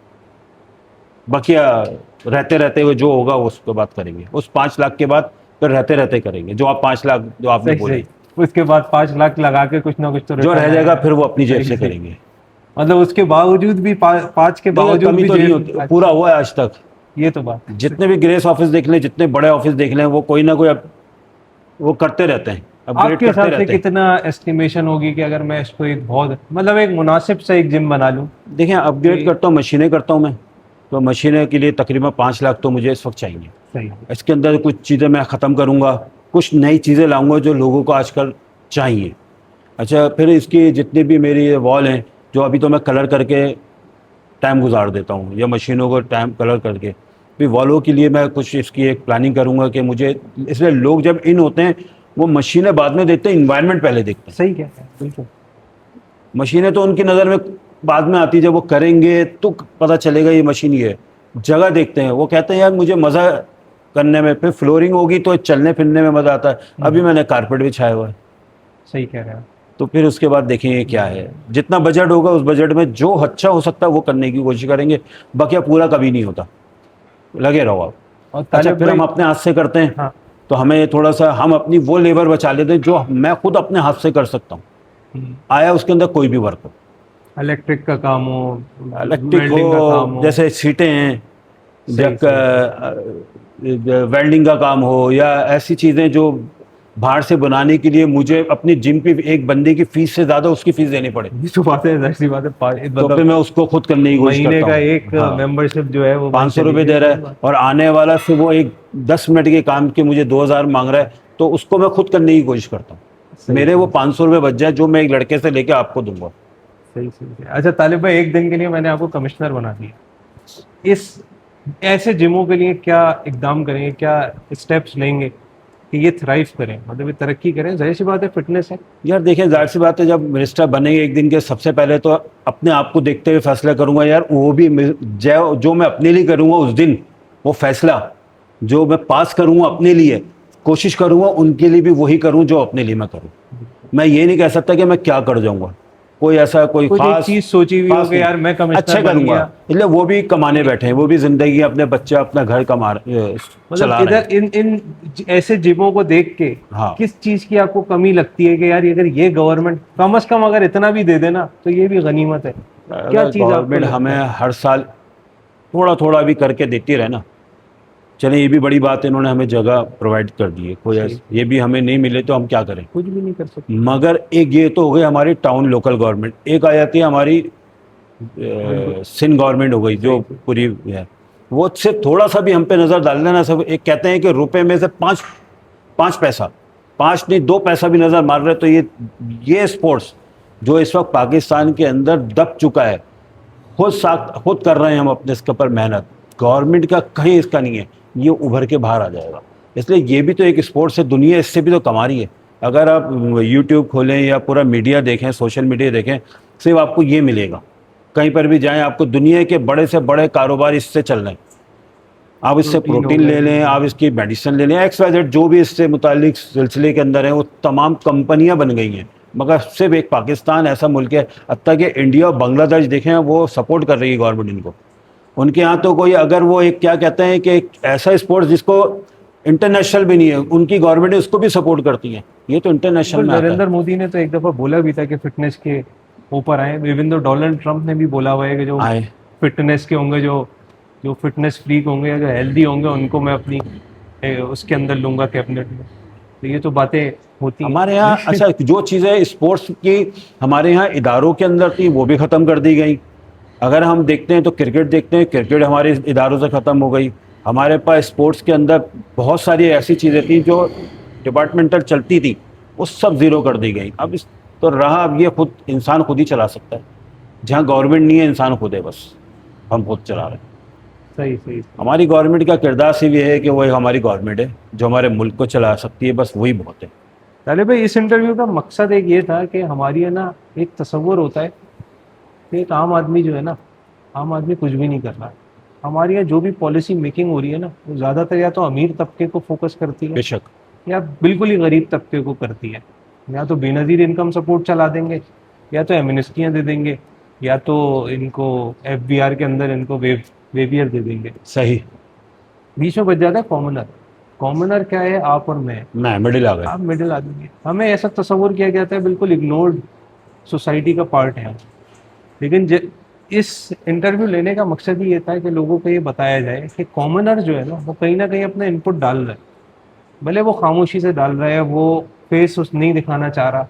बाकी रहते रहते हुए जो होगा उसके बाद करेंगे, उस 5 लाख के बाद फिर रहते रहते करेंगे, जो आप 5 लाख जो आपने सही बोले, सही। उसके बाद 5 लाख लगा के कुछ ना कुछ तो जो रह रिटर्न जाएगा आएगा। फिर वो अपनी जेब सही से सही। करेंगे। मतलब उसके बावजूद भी पाँच के देखिए, बावजूद कमी भी तो नहीं जेब। होती, पूरा अच्छा। हुआ है आज तक। ये तो बात। जितने भी ग्रेस ऑफिस देख लें, जितने बड़े ऑफिस देख लें, वो कोई ना कोई वो करते रहते हैं, अपग्रेड आपके करते हिसाब से रहते हैं। कितना एस्टिमेशन होगी कि अगर मैं इसको एक बहुत मतलब एक मुनासिब सा एक जिम बना लूं? देखिए, अपग्रेड कि करता हूँ, मशीनें करता हूँ मैं, तो मशीनें के लिए तकरीबन 5 लाख तो मुझे इस वक्त चाहिए। सही। इसके अंदर कुछ चीज़ें मैं ख़त्म करूँगा, कुछ नई चीज़ें लाऊंगा जो लोगों को आजकल चाहिए। अच्छा, फिर इसकी जितनी भी मेरी वॉल हैं, जो अभी तो मैं कलर करके टाइम गुजार देता हूँ, या मशीनों को टाइम कलर करके, भी वॉलों के लिए मैं कुछ इसकी एक प्लानिंग करूँगा कि मुझे, इसलिए लोग जब इन होते हैं वो मशीनें बाद में देखते हैं, इन्वायरमेंट पहले देखते हैं। सही कहते हैं बिल्कुल। मशीनें तो उनकी नज़र में बाद में आती है, जब वो करेंगे तो पता चलेगा ये मशीन ही है। जगह देखते हैं, वो कहते हैं यार मुझे मज़ा करने में, फिर फ्लोरिंग होगी तो चलने फिरने में मज़ा आता है। अभी मैंने कारपेट बिछाया हुआ है। सही कह रहे हैं। तो फिर उसके बाद देखेंगे क्या है, जितना बजट होगा उस बजट में जो अच्छा हो सकता है वो करने की कोशिश करेंगे, बाकी पूरा कभी नहीं होता, लगे रहो आप। और अच्छा, तालिब फिर भाई, हम अपने हाथ से करते हैं हाँ, तो हमें थोड़ा सा, हम अपनी वो लेबर बचा लेते हैं जो मैं खुद अपने हाथ से कर सकता हूँ, आया उसके अंदर कोई भी वर्क हो, इलेक्ट्रिक का काम हो, इलेक्ट्रिक वेल्डिंग का काम हो, हो। जैसे सीटें हैं, सही जब सही। वेल्डिंग का काम हो, या ऐसी चीज़ें जो बाहर से बनाने के लिए मुझे अपनी जिम की एक बंदे की फीस से ज़्यादा उसकी फीस देनी पड़े, ये तो बात है, जाहिर सी बात है, तो फिर मतलब मैं उसको खुद करने की कोशिश महीने करता का हूँ। एक हाँ, मेंबरशिप जो है वो भाई 500 रुपये चली दे गई, रहा सही है बात। और आने वाला से वो एक 10 मिनट के काम के मुझे 2,000 मांग रहा है, तो उसको मैं खुद करने की कोशिश करता हूँ, सही मेरे वो सही 500 रुपये बच जाए जो मैं एक लड़के से लेके आपको दूंगा। सही सही सही। अच्छा तालिब भाई, एक दिन के लिए मैंने आपको कमिश्नर बना दिया, इस ऐसे जिमों के लिए क्या इकदाम करेंगे, क्या स्टेप्स लेंगे कि ये थ्राइव करें, मतलब ये तरक्की करें? जाहिर सी बात है, फिटनेस है। यार देखिए, जाहिर सी बात है, जब मिनिस्टर बनेंगे एक दिन के, सबसे पहले तो अपने आप को देखते हुए फैसला करूंगा यार, वो भी जो मैं अपने लिए करूंगा उस दिन, वो फैसला जो मैं पास करूंगा अपने लिए, कोशिश करूंगा उनके लिए भी वही करूं जो अपने लिए मैं करूं। मैं ये नहीं कह सकता कि मैं क्या कर जाऊंगा, कोई ऐसा कोई कुछ एक खास चीज सोची हुई हो खास कि नहीं, यार मैं कमिश्नर अच्छा बन करूंगा। गया। इसलिए वो भी कमाने बैठे हैं, वो भी जिंदगी अपने बच्चे अपना घर मतलब चला रहे हैं। इधर इन इन ऐसे जिमों को देख के हाँ, किस चीज की आपको कमी लगती है कि यार अगर ये गवर्नमेंट कम से कम अगर इतना भी दे देना तो ये भी गनीमत है? क्या अगर चीज आपको गवर्नमेंट लगता हमें है? हर साल थोड़ा थोड़ा भी करके देती रहे ना, चलिए ये भी बड़ी बात है, इन्होंने हमें जगह प्रोवाइड कर दी है, सही, ये भी हमें नहीं मिले तो हम क्या करें। कुछ भी नहीं कर सकते। मगर एक ये तो हो गई हमारी टाउन लोकल गवर्नमेंट, एक आ जाती है हमारी बिल्कुल सिंध गवर्नमेंट हो गई जो सही सही। पूरी है, वो से थोड़ा सा भी हम पे नज़र डाल देना, सब एक कहते हैं कि रुपए में से 5 पैसा, 5 नहीं 2 पैसा भी नज़र मार रहे, तो ये स्पोर्ट्स जो इस वक्त पाकिस्तान के अंदर दब चुका है, खुद कर रहे हैं हम अपने इसके ऊपर मेहनत, गवर्नमेंट का कहीं इसका नहीं है, ये उभर के बाहर आ जाएगा। इसलिए ये भी तो एक स्पोर्ट्स है, दुनिया इससे भी तो कमा रही है। अगर आप यूट्यूब खोलें या पूरा मीडिया देखें, सोशल मीडिया देखें, सिर्फ आपको ये मिलेगा, कहीं पर भी जाएं आपको दुनिया के बड़े से बड़े कारोबार इससे चल रहे हैं। आप इससे प्रोटीन हो प्रोटीन ले लें, गए। आप इसकी मेडिसिन ले लें, XYZ जो भी इससे मुतालिक सिलसिले के अंदर है, वो तमाम कंपनियां बन गई हैं। मगर सिर्फ एक पाकिस्तान ऐसा मुल्क है, अब तक कि इंडिया और बांग्लादेश देखें वो सपोर्ट कर रही है गवर्नमेंट इनको। उनके यहाँ तो कोई, अगर वो एक क्या कहते हैं कि एक ऐसा स्पोर्ट्स जिसको इंटरनेशनल भी नहीं है, उनकी गवर्नमेंट उसको भी सपोर्ट करती है, ये तो इंटरनेशनल बिल्कुल, में आता है। नरेंद्र मोदी ने तो एक दफा बोला भी था कि फिटनेस के ऊपर आए, इवन तो डोनाल्ड ट्रंप ने भी बोला हुआ है कि जो आए, फिटनेस के होंगे, जो जो फिटनेस फ्रीक होंगे या जो हेल्दी होंगे, उनको मैं अपनी उसके अंदर लूंगा, कैबिनेट में। तो ये तो बातें होती हैं। हमारे यहाँ अच्छा जो चीज़ें स्पोर्ट्स की हमारे यहाँ इदारों के अंदर थी वो भी ख़त्म कर दी गई। अगर हम देखते हैं तो क्रिकेट देखते हैं, क्रिकेट हमारे इदारों से ख़त्म हो गई। हमारे पास स्पोर्ट्स के अंदर बहुत सारी ऐसी चीज़ें थी जो डिपार्टमेंटल चलती थी, वो सब ज़ीरो कर दी गई। अब इस तो रहा, अब ये खुद इंसान खुद ही चला सकता है, जहाँ गवर्नमेंट नहीं है इंसान खुद है, बस हम खुद चला रहे हैं। सही सही। हमारी गवर्नमेंट का किरदार सिर्फ ये है कि वो एक हमारी गवर्नमेंट है जो हमारे मुल्क को चला सकती है, बस वही बहुत है। तालिब भाई, इस इंटरव्यू का मकसद एक ये था कि हमारी है ना, एक तसव्वुर होता है कि एक आम आदमी जो है ना, आम आदमी कुछ भी नहीं कर रहा है। हमारे यहाँ जो भी पॉलिसी मेकिंग हो रही है ना, वो ज़्यादातर या तो अमीर तबके को फोकस करती है बेशक, या बिल्कुल ही गरीब तबके को करती है। या तो बेनज़ीर इनकम सपोर्ट चला देंगे, या तो एमनेस्टियाँ दे देंगे, या तो इनको FBR के अंदर इनको वेवियर दे देंगे। सही। बीच में बच जाता है कॉमनर। कॉमनर क्या है? आप और मैं, मिडिल आ गए। आप मिडिल आदमी हैं। हमें ऐसा तस्वुर किया जाता है, बिल्कुल इग्नोर्ड सोसाइटी का पार्ट है हम। लेकिन इस इंटरव्यू लेने का मकसद ही ये था कि लोगों को ये बताया जाए कि कॉमनर जो है ना, वो कहीं ना कहीं अपना इनपुट डाल रहा है। भले वो खामोशी से डाल रहा है, वो फेस उस नहीं दिखाना चाह रहा,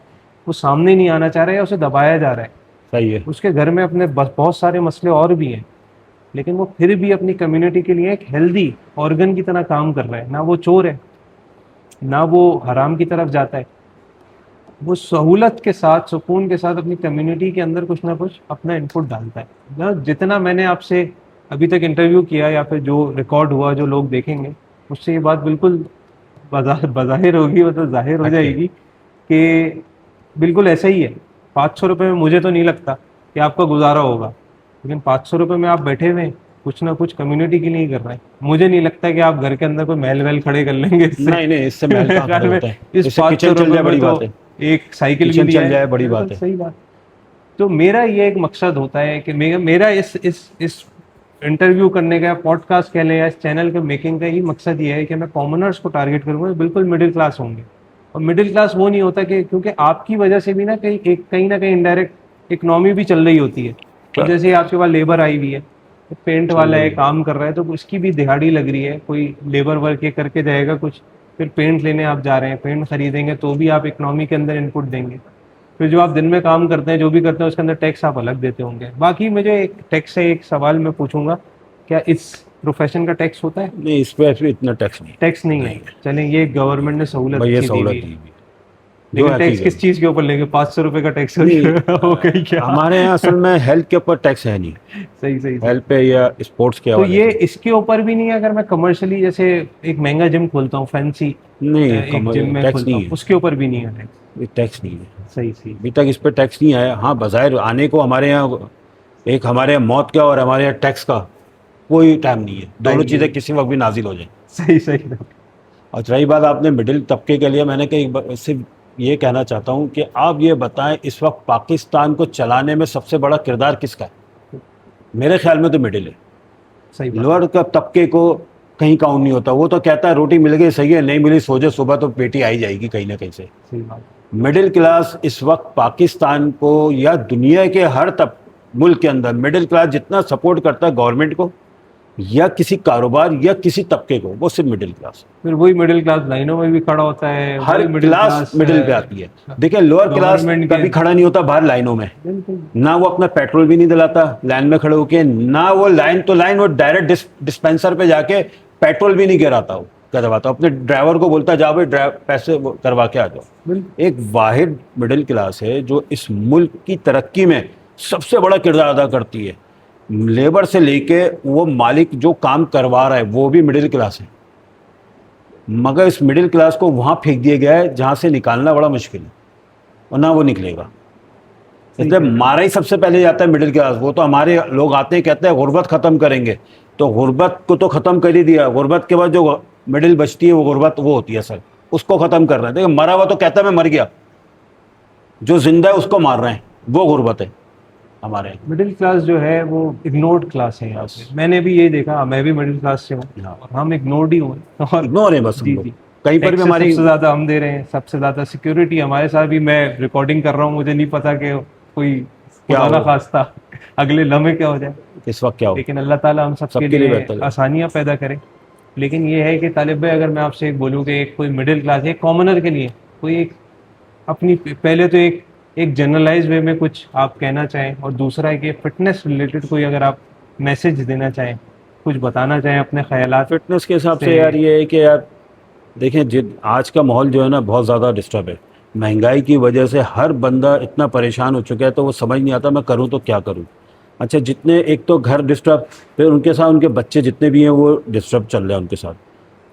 वो सामने नहीं आना चाह रहा है, या उसे दबाया जा रहा है। सही है। उसके घर में अपने बहुत सारे मसले और भी हैं, लेकिन वो फिर भी अपनी कम्युनिटी के लिए एक हेल्दी ऑर्गन की तरह काम कर रहा है। ना वो चोर है, ना वो हराम की तरफ जाता है, वो सहूलत के साथ, सुकून के साथ अपनी कम्युनिटी के अंदर कुछ ना कुछ अपना इनपुट डालता है ना। जितना मैंने आपसे अभी तक इंटरव्यू किया या फिर जो रिकॉर्ड हुआ, जो लोग देखेंगे, उससे ये बात बिल्कुल बज़ाहिर होगी, मतलब जाहिर हो जाएगी कि बिल्कुल ऐसा ही है। 500 रुपये में मुझे तो नहीं लगता कि आपका गुजारा होगा, लेकिन 500 रुपये में आप बैठे हुए कुछ ना कुछ कम्युनिटी के लिए ही कर रहे हैं। मुझे नहीं लगता कि आप घर के अंदर कोई महल वहल खड़े कर लेंगे इससे। नहीं नहीं, इससे महल कहाँ खड़े ख्याल में होते हैं, इस इससे 500 किचन चल रुपये जाए, में बड़ी तो बात है। एक साइकिल भी किचन लिया चल है, जाए, बड़ी बिल्कुल बात है। सही बात। तो मेरा ये एक मकसद होता है कि मेरा इस इंटरव्यू करने का, पॉडकास्ट कह लें या इस चैनल के मेकिंग का, ये मकसद ये है कि मैं कॉमनर्स को टारगेट करूँगा, बिल्कुल मिडिल क्लास होंगे। और मिडिल क्लास वो नहीं होता कि क्योंकि आपकी वजह से भी ना कहीं ना कहीं इनडायरेक्ट इकोनॉमी भी चल रही होती है। अब जैसे आपके पास लेबर आई हुई है, तो पेंट चल वाला रही है, है। काम कर रहा है, तो उसकी भी दिहाड़ी लग रही है, कोई लेबर वर्क ये करके जाएगा कुछ, फिर पेंट लेने आप जा रहे हैं, पेंट खरीदेंगे तो भी आप इकोनॉमी के अंदर इनपुट देंगे। फिर जो आप दिन में काम करते हैं, जो भी करते हैं, उसके अंदर टैक्स आप अलग देते होंगे। बाकी मुझे एक टैक्स से एक सवाल मैं पूछूंगा, क्या इस प्रोफेशन का टैक्स होता है? नहीं, इस पे भी इतना टैक्स नहीं। टैक्स नहीं है। नहीं चलें, ये गवर्नमेंट ने सहूलत भाई, ये अच्छी दी सहूलत हुई है। दी हुई है, जो लेकिन टैक्स किस हकीकत चीज के ऊपर लेंगे? 500 रुपए का टैक्स हो नहीं। गई क्या? हमारे यहाँ असल में हेल्थ के ऊपर टैक्स है नहीं, सही सही सही। हेल्थ पे या स्पोर्ट्स के तो हवाले ये से। इसके ऊपर भी नहीं है? अगर मैं कमर्शियली जैसे एक महंगा जिम खोलता हूँ, फैंसी नहीं, एक जिम में टैक्स खोलता नहीं हूँ, है, उसके ऊपर भी नहीं है टैक्स? ये टैक्स नहीं है। सही सही। अभी तक इस पे टैक्स नहीं आया। हाँ, बाज़ाहिर आने को हमारे यहाँ, एक हमारे यहाँ मौत का और हमारे यहाँ टैक्स का कोई टाइम नहीं है, दोनों टाइम चीज़ें नहीं। किसी वक्त भी नाजिल हो जाए। सही सही। और रही बात आपने मिडिल तबके के लिए, मैंने कहीं सिर्फ ये कहना चाहता हूँ कि आप ये बताएं इस वक्त पाकिस्तान को चलाने में सबसे बड़ा किरदार किसका है? मेरे ख्याल में तो मिडिल है। सही बात। लोअर का तबके को कहीं काउंट नहीं होता। वो तो कहता है रोटी मिल गई सही है, नहीं मिली सो जाए, सुबह तो बेटी आई जाएगी कहीं ना कहीं से। सही बात। मिडिल क्लास इस वक्त पाकिस्तान को या दुनिया के हर तब मुल्क के अंदर मिडिल क्लास जितना सपोर्ट करता है गवर्नमेंट को या किसी कारोबार या किसी तबके को, वो सिर्फ मिडिल क्लास है। फिर वही मिडिल क्लास लाइनों में भी खड़ा होता है, हर वही मिडिल क्लास क्लास मिडिल पे आती है। देखिए, लोअर क्लास गवर्नमेंट के। कभी खड़ा नहीं होता बाहर लाइनों में, बिल्कुल। ना वो अपना पेट्रोल भी नहीं दिलाता लाइन में खड़े होके, ना वो लाइन तो लाइन, वो डायरेक्ट डिस्पेंसर पे जाके पेट्रोल भी नहीं गिराता, वो करवाता, अपने ड्राइवर को बोलता जा भाई पैसे वो करवा के आ जाओ। बिल्कुल। एक वाहिद मिडिल क्लास है जो इस मुल्क की तरक्की में सबसे बड़ा किरदार अदा करती है। लेबर से लेके वो मालिक जो काम करवा रहा है वो भी मिडिल क्लास है, मगर इस मिडिल क्लास को वहाँ फेंक दिया गया है जहाँ से निकालना बड़ा मुश्किल है, और ना वो निकलेगा। इसलिए मारा ही सबसे पहले जाता है मिडिल क्लास। वो तो हमारे लोग आते हैं कहते हैं गुर्बत ख़त्म करेंगे, तो गुर्बत को तो ख़त्म कर ही दिया। गुर्बत के बाद जो मिडिल बचती है वो गुर्बत वो होती है सर, उसको ख़त्म कर रहे हैं। देखिए, मरा हुआ तो कहता है मैं मर गया, जो जिंदा है उसको मार रहे हैं, वो गुर्बत है हमारे यहाँ। मिडिल क्लास जो है वो इग्नोर्ड क्लास है यहाँ पे। मैंने भी यही देखा, मैं भी मिडिल क्लास से हूँ हाँ। और हम इग्नोर्ड ही हुए। और इग्नोर है बस हम जी लोग, जी। कहीं पर भी टैक्सेस हमारी। सबसे ज्यादा हम दे रहे हैं, सबसे ज्यादा सिक्योरिटी हमारे साथ भी। मैं रिकॉर्डिंग कर रहा हूँ, मुझे नहीं पता कि कोई क्या खुदा ना हो? खास्ता अगले लम्हे क्या हो जाए। इस वक्त क्या हो? लेकिन अल्लाह ताला हम सबके सबके लिए लिए बेहतर है। आसानियाँ पैदा करे। लेकिन ये है कि तालिब भाई, अगर मैं आपसे एक बोलूँ कि एक कोई मिडिल क्लास, एक कॉमनर के लिए कोई एक अपनी, पहले तो एक एक जनरलाइज वे में कुछ आप कहना चाहें, और दूसरा है कि फिटनेस रिलेटेड कोई अगर आप मैसेज देना चाहें, कुछ बताना चाहें अपने ख्यालात फिटनेस के हिसाब से से। यार ये है कि यार देखें, आज का माहौल जो है ना बहुत ज़्यादा डिस्टर्ब है। महंगाई की वजह से हर बंदा इतना परेशान हो चुका है, तो वो समझ नहीं आता मैं करूँ तो क्या करूँ। अच्छा, जितने एक तो घर डिस्टर्ब, फिर उनके साथ उनके बच्चे जितने भी हैं वो डिस्टर्ब चल रहे हैं उनके साथ।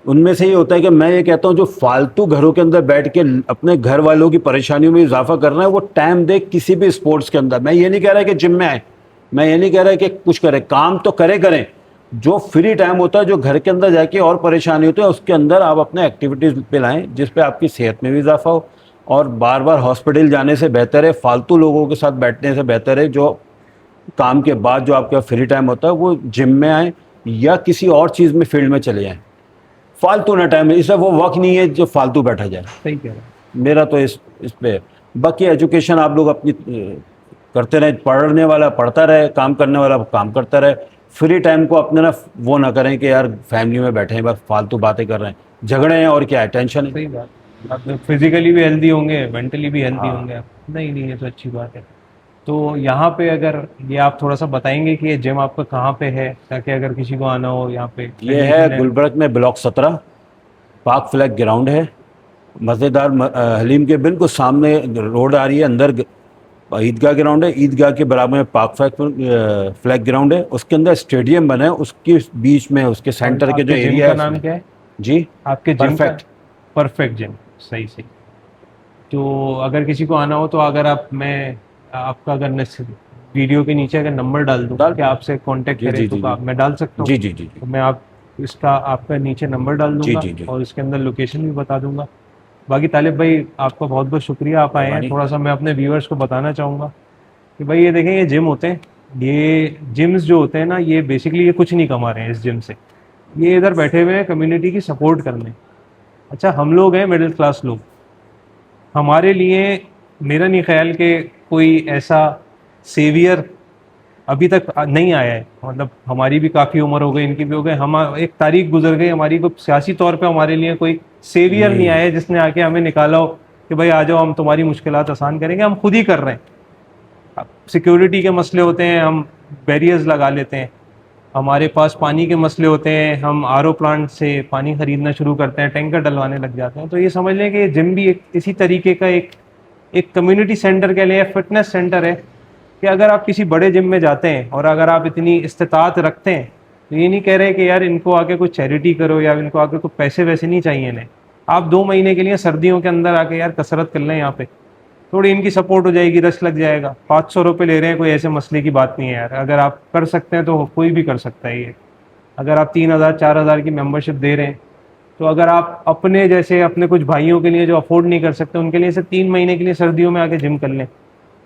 उनमें से ये होता है कि मैं ये कहता हूँ जो फालतू घरों के अंदर बैठ के अपने घर वालों की परेशानियों में इजाफा कर रहे हैं, वो टाइम दे किसी भी स्पोर्ट्स के अंदर। मैं ये नहीं कह रहा कि जिम में आए, मैं ये नहीं कह रहा कि कुछ करें, काम तो करें। जो फ्री टाइम होता है, जो घर के अंदर जाके और परेशानी होती है, उसके अंदर आप अपने एक्टिविटीज़ पे लाएं जिस पे आपकी सेहत में भी इजाफा हो। और बार बार हॉस्पिटल जाने से बेहतर है, फालतू लोगों के साथ बैठने से बेहतर है, जो काम के बाद जो आपका फ्री टाइम होता है वो जिम में आए या किसी और चीज़ में फील्ड में चले जाएं। फालतू ना टाइम, इससे वो वक्त नहीं है जो फालतू बैठा जाए। सही कह रहे हैं। मेरा तो इस पे है। बाकी एजुकेशन आप लोग अपनी करते रहे, पढ़ने वाला पढ़ता रहे, काम करने वाला काम करता रहे। फ्री टाइम को अपने ना वो ना करें कि यार फैमिली में बैठे हैं बस फालतू बातें कर रहे हैं, झगड़े हैं और क्या है, टेंशन है। सही बात। आप फिजिकली भी हेल्दी होंगे, मेंटली भी हेल्दी हाँ। होंगे आप। नहीं नहीं, ये तो अच्छी बात है। तो यहाँ पे अगर ये आप थोड़ा सा बताएंगे कि ये जिम आपका कहाँ पे है, ताकि अगर किसी को आना हो यहाँ पे। ये है गुलबर्ग में ब्लॉक 17, पाक फ्लैग ग्राउंड है। मज़ेदार हलीम के बिल्कुल सामने रोड आ रही है, अंदर ईदगाह ग्राउंड है, ईदगाह के बराबर में पाक फ्लैग ग्राउंड है, उसके अंदर स्टेडियम बना है, उसके बीच में उसके सेंटर के जो जिम एरिया का है नाम उसमें। क्या है? जी, आपके जिम का? परफेक्ट। Perfect gym. सही सही। तो अगर किसी को आना हो तो अगर मैं आपका अगर वीडियो के नीचे अगर नंबर डाल दूँ डाल कि आपसे कांटेक्ट जी करें, जी तो जी मैं डाल सकता हूँ? जी जी जी जी तो मैं आप इसका आपका नीचे नंबर डाल जी दूंगा जी जी और इसके अंदर लोकेशन भी बता दूंगा। बाकी तालिब भाई आपका बहुत बहुत शुक्रिया, आप आए हैं। थोड़ा सा मैं अपने व्यूअर्स को बताना चाहूँगा कि भाई ये देखें, ये जिम होते हैं, ये जिम्स जो होते हैं ना, ये बेसिकली ये कुछ नहीं कमा रहे हैं इस जिम से। ये इधर बैठे हुए हैं कम्युनिटी की सपोर्ट करने। अच्छा, हम लोग हैं मिडिल क्लास लोग, हमारे लिए मेरा नहीं ख्याल कि कोई ऐसा सेवियर अभी तक नहीं आया है। मतलब हमारी भी काफ़ी उम्र हो गई, इनकी भी हो गई, हम एक तारीख गुजर गई हमारी, को सियासी तौर पे हमारे लिए कोई सेवियर नहीं आया है जिसने आके हमें निकाला हो कि भाई आ जाओ हम तुम्हारी मुश्किलात आसान करेंगे। हम खुद ही कर रहे हैं। सिक्योरिटी के मसले होते हैं, हम बैरियर्स लगा लेते हैं। हमारे पास पानी के मसले होते हैं, हम आरओ प्लांट से पानी खरीदना शुरू करते हैं, टैंकर डलवाने लग जाते हैं। तो ये समझ लें कि जिम भी एक इसी तरीके का एक कम्युनिटी सेंटर के लिए फिटनेस सेंटर है कि अगर आप किसी बड़े जिम में जाते हैं और अगर आप इतनी इस्तेताअत रखते हैं, तो ये नहीं कह रहे कि यार इनको आके कुछ चैरिटी करो या इनको आके कुछ पैसे वैसे नहीं चाहिए इन्हें। आप 2 महीने के लिए सर्दियों के अंदर आके यार कसरत कर लें यहाँ पे, थोड़ी इनकी सपोर्ट हो जाएगी, रश लग जाएगा। 500 रुपये ले रहे हैं, कोई ऐसे मसले की बात नहीं है यार। अगर आप कर सकते हैं तो कोई भी कर सकता है ये। अगर आप 3,000 4,000 की मेंबरशिप दे रहे हैं, तो अगर आप अपने जैसे अपने कुछ भाइयों के लिए जो अफोर्ड नहीं कर सकते, उनके लिए से 3 महीने के लिए सर्दियों में आके जिम कर लें।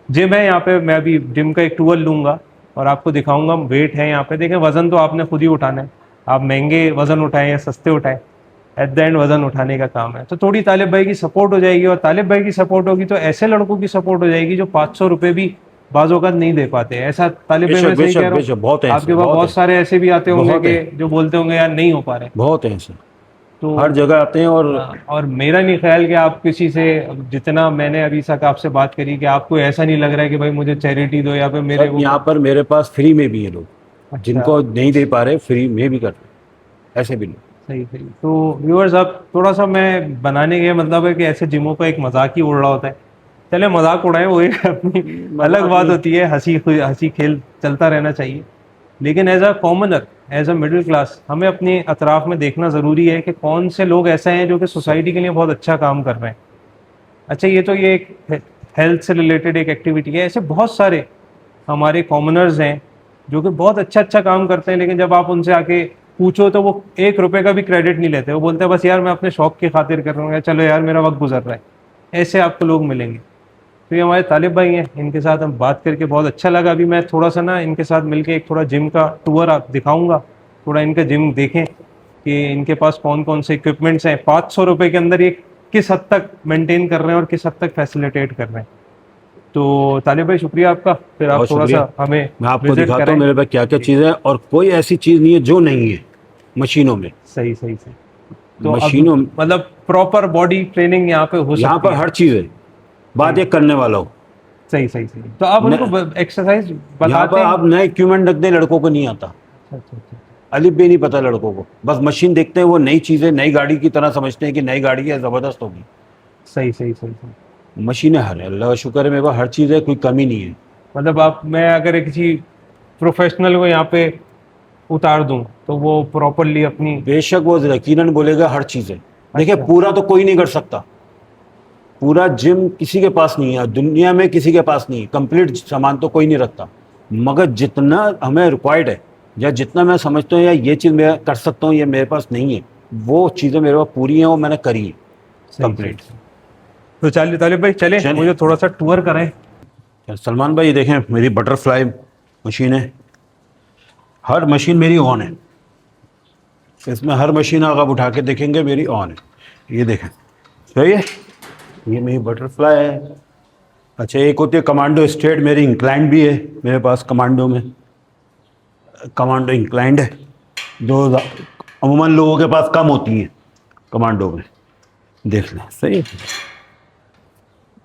जिम है यहाँ पे, मैं अभी जिम का एक टूर लूंगा और आपको दिखाऊंगा। वेट है यहाँ पे, देखें वजन तो आपने खुद ही उठाना है, आप महंगे वजन उठाएं या सस्ते उठाएं, एट द एंड वजन उठाने का काम है। तो थोड़ी तालिब भाई की सपोर्ट हो जाएगी, और तालिब भाई की सपोर्ट होगी तो ऐसे लड़कों की सपोर्ट हो जाएगी जो 500 रुपये भी बाज़ औक़ात नहीं दे पाते। ऐसा तालिब भाई, मैं सही कह रहा हूँ? बहुत है आपके पास बहुत सारे ऐसे भी आते होंगे कि जो बोलते होंगे यार नहीं हो पा रहे। बहुत है ऐसे, तो हर जगह आते हैं। और मेरा नहीं ख्याल कि आप किसी से, जितना मैंने अभी तक आपसे बात करी, कि आपको ऐसा नहीं लग रहा है कि भाई मुझे चैरिटी दो या फिर मेरे वो। यहाँ पर मेरे पास फ्री में भी है लोग, अच्छा, जिनको नहीं दे पा रहे फ्री में भी कर रहे, ऐसे भी लोग। सही सही। तो व्यूअर्स, अब थोड़ा सा मैं बनाने के मतलब है कि ऐसे जिमों का एक मजाक ही उड़ रहा होता है। चले मजाक उड़ाएं, वो एक अपनी अलग बात होती है, हंसी खेल चलता रहना चाहिए। लेकिन as a commoner, as a middle class, हमें अपने अतराफ में देखना ज़रूरी है कि कौन से लोग ऐसे हैं जो कि सोसाइटी के लिए बहुत अच्छा काम कर रहे हैं। अच्छा, ये तो ये एक हेल्थ से रिलेटेड एक एक्टिविटी है। ऐसे बहुत सारे हमारे कॉमनर्स हैं जो कि बहुत अच्छा अच्छा काम करते हैं, लेकिन जब आप उनसे आके पूछो तो वो 1 रुपए का भी क्रेडिट नहीं लेते। वो बोलते हैं बस यार मैं अपने शौक की खातिर कर रहा हूँ, चलो यार मेरा वक्त गुजर रहा है। ऐसे आपको लोग मिलेंगे। तो ये हमारे तालिब भाई हैं, इनके साथ हम बात करके बहुत अच्छा लगा। अभी मैं थोड़ा सा ना इनके साथ मिलके एक थोड़ा जिम का टूर आप दिखाऊंगा, थोड़ा इनका जिम देखें कि इनके पास कौन कौन से इक्विपमेंट्स हैं। 500 रुपये के अंदर ये किस हद तक मेंटेन कर रहे हैं और किस हद तक फैसिलिटेट कर रहे हैं। तो तालिब भाई शुक्रिया आपका, फिर आप थोड़ा सा हमें मैं आपको विजिट दिखाता करें। हूँ मेरे पास क्या क्या चीज़ है, और कोई ऐसी चीज़ नहीं है जो नहीं है मशीनों में। सही सही सही। तो मशीनों मतलब प्रॉपर बॉडी ट्रेनिंग यहाँ पे हो यहाँ सकती पर है। हर चीज़ है, बात एक करने वाला हो। सही सही सही। तो आप उनको एक्सरसाइज यहाँ बताते पर हैं? आप नए इक्विपमेंट रख दें, लड़कों को नहीं आता, अच्छा अच्छा अच्छा। अलिफ भी नहीं पता लड़कों को, बस मशीन देखते हैं, वो नई चीज़ें नई गाड़ी की तरह समझते हैं कि नई गाड़ी है, ज़बरदस्त होगी। सही सही सही सही। मशीनें हर है, अल्लाह का शुक्र है मेरे पास हर चीज़ है, कोई कमी नहीं है। मतलब आप, मैं अगर किसी प्रोफेशनल को यहाँ पे उतार दूं तो वो प्रॉपरली अपनी। बेशक वो यकीनन बोलेगा हर चीज़ है। देखिए अच्छा। पूरा तो कोई नहीं कर सकता, पूरा जिम किसी के पास नहीं है, दुनिया में किसी के पास नहीं है, कंप्लीट सामान तो कोई नहीं रखता। मगर जितना हमें रिक्वायर्ड है या जितना मैं समझता हूँ या ये चीज़ मैं कर सकता हूँ, ये मेरे पास नहीं है, वो चीज़ें मेरे पास पूरी हैं, वो मैंने करी है कंप्लीट। तो चलिए तालिब भाई, चले मुझे थोड़ा सा टूर करें। सलमान भाई, ये देखें मेरी बटरफ्लाई मशीन है, हर मशीन मेरी ऑन है। इसमें हर मशीन अगर आप उठा के देखेंगे मेरी ऑन है। ये देखें, सही है, ये मेरी बटरफ्लाई है। अच्छा, एक होती है कमांडो स्ट्रेट, मेरी इंक्लाइंड भी है मेरे पास, कमांडो में कमांडो इंक्लाइंड है। जो अमूमन लोगों के पास कम होती है कमांडो में, देख लें, सही है।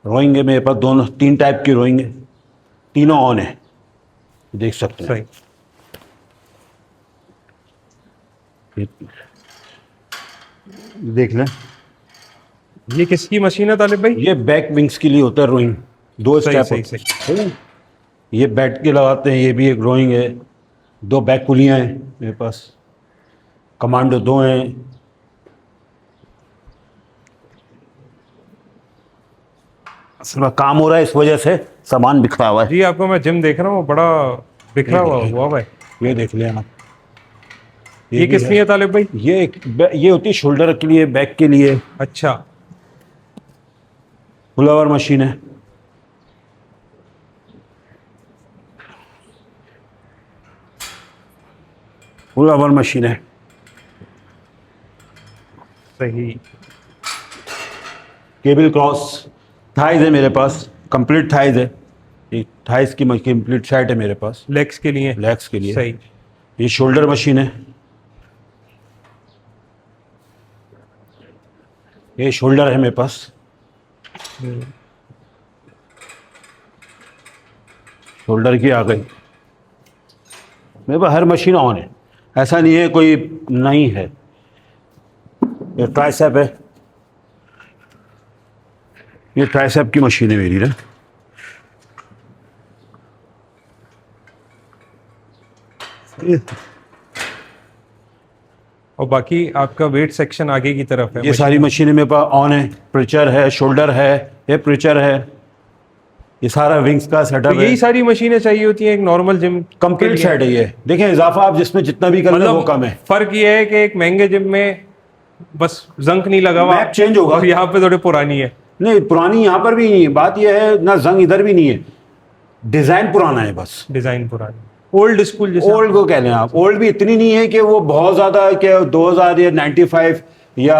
रोइंग है मेरे पास, दोनों 3 टाइप की रोइंग है, तीनों ऑन है, देख सकते हैं। देख लें। ये किसकी मशीन है तालिब भाई? ये बैक विंग्स के लिए होता है रोइंग, 2 स्टेप सही होते हैं। ये बैठ के लगाते हैं, ये भी एक रोइंग है। 2 बैक पुलियाँ हैं मेरे पास, कमांडो 2 हैं। असल में काम हो रहा है, इस वजह से सामान बिखरा हुआ है। जी, आपको मैं जिम देख रहा हूँ, बड़ा बिखरा हुआ भाई। ये देख लें आप, ये किस लिए है तालिब भाई? ये होती है शोल्डर के लिए, बैक के लिए। अच्छा, पुल ओवर मशीन है, पुल ओवर मशीन है। सही। केबल क्रॉस, थाइज है मेरे पास, कंप्लीट थाइज है, एक थाइज की कंप्लीट सेट है मेरे पास, लेग्स के लिए। लेग्स के लिए। सही। ये शोल्डर मशीन है, ये शोल्डर है मेरे पास। हम्म, शोल्डर की आ गई मेरे पास, हर मशीन ऑन है, ऐसा नहीं है कोई नहीं है। ये ट्राइसेप है, ये ट्राइसेप की मशीन है मेरी ना। और बाकी आपका वेट सेक्शन आगे की तरफ है। ये सारी मशीनें मेरे पास ऑन है, प्रिचर है, शोल्डर है, ये प्रिचर है, ये सारा विंग्स का तो सेटअप है। यही सारी मशीनें चाहिए होती हैं एक नॉर्मल जिम। कंप्लीट सेट है ये। देखें इजाफा आप जिसमें जितना भी कर लें वो कम है। फर्क ये है कि एक महंगे जिम में बस जंक नहीं लगा हुआ, मैप चेंज होगा। और यहाँ पे थोड़ी पुरानी है। नहीं, पुरानी यहाँ पर भी नहीं है, बात यह है ना, जंग इधर भी नहीं है, डिजाइन पुराना है बस। डिजाइन पुरानी, ओल्ड स्कूल जैसे। ओल्ड को कह लें आप, ओल्ड भी इतनी नहीं है कि वो बहुत ज्यादा है कि 2000 या 95 या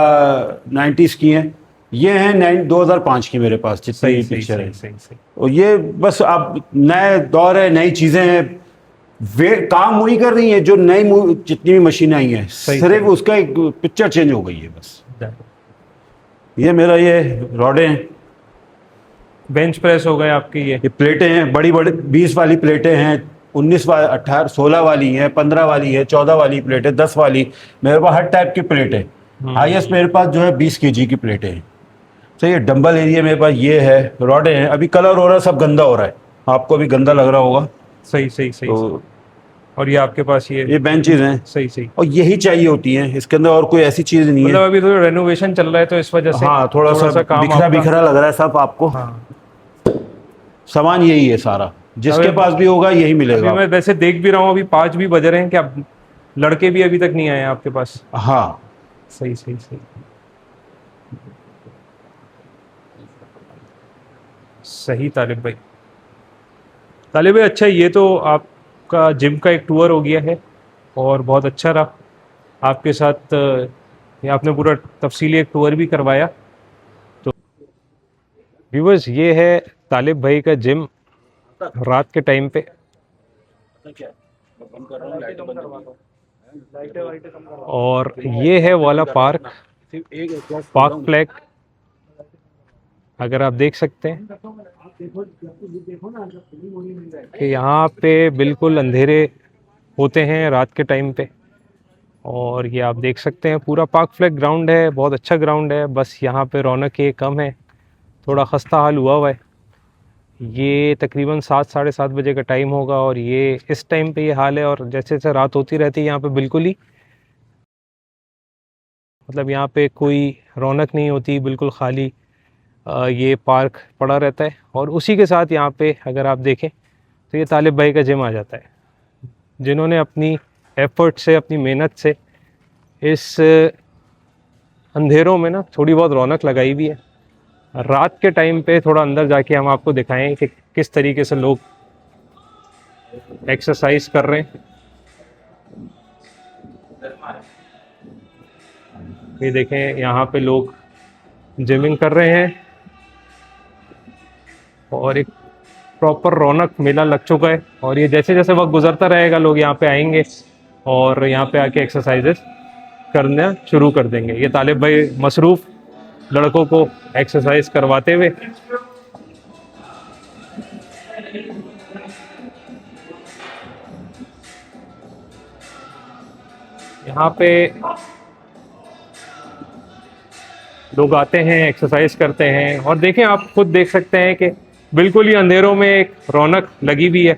90s की हैं। ये हैं 2005 की मेरे पास जितनी सही सही पिक्चर सही है। सही सही। और ये बस अब नए दौर है, नई चीजें हैं, वे काम वही कर रही हैं जो नई जितनी भी मशीनें आई हैं, सिर्फ सही। उसका एक पिक्चर चेंज हो गई है बस। ये मेरा ये रॉडे हैं, बेंच प्रेस हो गए आपके ये प्लेटें हैं, बड़ी बड़ी 20 वाली प्लेटें हैं, 19 वाली, 18 16 वाली हैं, 15 वाली है, 14 वाली प्लेटें, 10 वाली, मेरे पास हर टाइप की प्लेट है। हाईएस्ट मेरे पास जो है 20 kg की प्लेटें हैं। तो ये डंबल एरिया मेरे पास ये है, रॉडे हैं, अभी कलर हो रहा है, सब गंदा हो रहा है, आपको भी गंदा लग रहा होगा। सही सही सही। तो और ये आपके पास ये बेंचेज हैं, सही सही। और यही चाहिए होती हैं, इसके अंदर और कोई ऐसी चीज नहीं मतलब है। अभी थोड़ा रेनोवेशन चल रहा है तो इस वजह से हाँ, थोड़ा सा काम बिखरा आपका। बिखरा लग रहा है सब आपको। हाँ। सामान यही है सारा, जिसके अभी- पास भी होगा यही अभी मिलेगा। मैं वैसे देख भी रहा हूँ, अभी 5 भी बज रहे हैं, क्या लड़के भी अभी तक नहीं आए हैं आपके पास? हाँ, सही सही सही। सही तालिब भाई। तालिब भाई अच्छा, ये तो आपका जिम का एक टूर हो गया है और बहुत अच्छा रहा आपके साथ। ये आपने पूरा तफसीली एक टूर भी करवाया। तो व्यूवर्स, ये है तालिब भाई का जिम रात के टाइम पे। और ये है वाला पार्क, पार्क फ्लैग, अगर आप देख सकते हैं कि यहाँ पे बिल्कुल अंधेरे होते हैं रात के टाइम पे। और ये आप देख सकते हैं पूरा पार्क फ्लैग ग्राउंड है, बहुत अच्छा ग्राउंड है, बस यहाँ पे रौनक ये कम है, थोड़ा खस्ता हाल हुआ है। ये तकरीबन 7 साढ़े 7 बजे का टाइम होगा और ये इस टाइम पे ये हाल है। और जैसे जैसे रात होती रहती है यहाँ पे बिल्कुल ही, मतलब यहाँ पे कोई रौनक नहीं होती, बिल्कुल खाली ये पार्क पड़ा रहता है। और उसी के साथ यहाँ पे अगर आप देखें तो ये तालिब भाई का जिम आ जाता है, जिन्होंने अपनी एफर्ट से, अपनी मेहनत से इस अंधेरों में ना थोड़ी बहुत रौनक लगाई भी है। रात के टाइम पे थोड़ा अंदर जाके हम आपको दिखाएं कि किस तरीके से लोग एक्सरसाइज कर रहे हैं। ये देखें, यहाँ पे लोग जिमिंग कर रहे हैं और एक प्रॉपर रौनक मेला लग चुका है। और ये जैसे जैसे वक्त गुजरता रहेगा लोग यहाँ पे आएंगे और यहाँ पे आके एक्सरसाइजेस करना शुरू कर देंगे। ये तालिब भाई मसरूफ़ लड़कों को एक्सरसाइज करवाते हुए। यहाँ पे लोग आते हैं, एक्सरसाइज करते हैं। और देखें, आप खुद देख सकते हैं कि बिल्कुल ही अंधेरों में एक रौनक लगी भी है।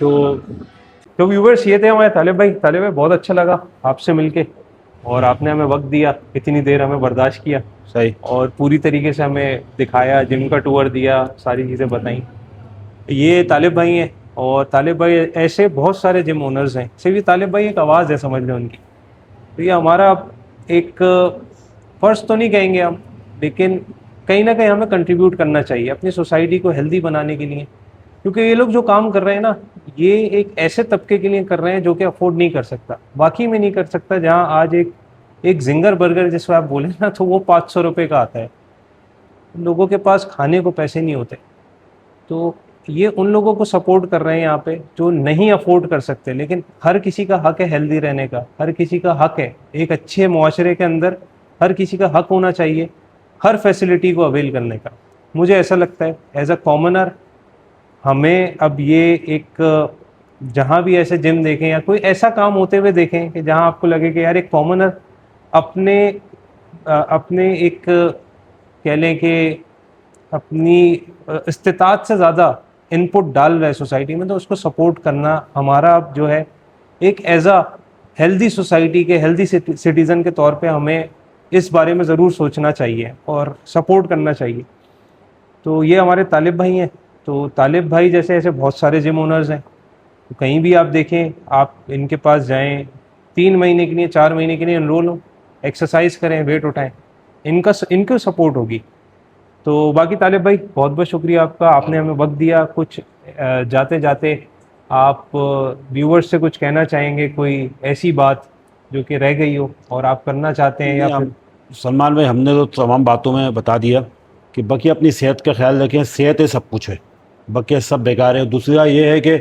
तो व्यूवर्स, ये थे हमारे तालिब भाई। तालिब भाई, बहुत अच्छा लगा आपसे मिलके और आपने हमें वक्त दिया, इतनी देर हमें बर्दाश्त किया सही। और पूरी तरीके से हमें दिखाया, जिम का टूर दिया, सारी चीज़ें बताई। ये तालिब भाई हैं और तालिब भाई ऐसे बहुत सारे जिम ओनर्स हैं, सिर्फ ये तालिब भाई एक आवाज़ है, समझ लें उनकी। तो ये हमारा एक फ़र्ज़ तो नहीं कहेंगे हम, लेकिन कहीं ना कहीं हमें कंट्रीब्यूट करना चाहिए अपनी सोसाइटी को हेल्दी बनाने के लिए, क्योंकि ये लोग जो काम कर रहे हैं ना, ये एक ऐसे तबके के लिए कर रहे हैं जो कि अफोर्ड नहीं कर सकता, बाकी में नहीं कर सकता। जहाँ आज एक जिंगर बर्गर जिसको आप बोले ना, तो वो 500 रुपये का आता है, लोगों के पास खाने को पैसे नहीं होते। तो ये उन लोगों को सपोर्ट कर रहे हैं यहाँ पे जो नहीं अफोर्ड कर सकते। लेकिन हर किसी का हक है हेल्दी रहने का, हर किसी का हक है एक अच्छे मुआशरे के अंदर, हर किसी का हक होना चाहिए हर फैसिलिटी को अवेल करने का। मुझे ऐसा लगता है एज अ कॉमनर, हमें अब ये एक जहाँ भी ऐसे जिम देखें या कोई ऐसा काम होते हुए देखें कि जहाँ आपको लगे कि यार एक कॉमनर अपने अपने एक कह लें कि अपनी इस्तिताअत से ज़्यादा इनपुट डाल रहा है सोसाइटी में, तो उसको सपोर्ट करना हमारा अब जो है एक एज अ हेल्दी सोसाइटी के हेल्दी सिटीज़न के तौर पे हमें इस बारे में ज़रूर सोचना चाहिए और सपोर्ट करना चाहिए। तो ये हमारे तालिब भाई हैं। तो तालिब भाई जैसे ऐसे बहुत सारे जिम ओनर्स हैं, तो कहीं भी आप देखें, आप इनके पास जाएं, 3 महीने के लिए 4 महीने के लिए एनरोल हो, एक्सरसाइज करें, वेट उठाएं, इनको सपोर्ट होगी। तो बाकी तालिब भाई बहुत बहुत शुक्रिया आपका, आपने हमें वक्त दिया। कुछ जाते जाते आप व्यूवर्स से कुछ कहना चाहेंगे, कोई ऐसी बात जो कि रह गई हो और आप करना चाहते हैं? या फिर सलमान भाई, हमने तो तमाम बातों में बता दिया कि बाकी अपनी सेहत का ख्याल रखें, सेहत है सब कुछ है, बाकी सब बेकार है। दूसरा ये है कि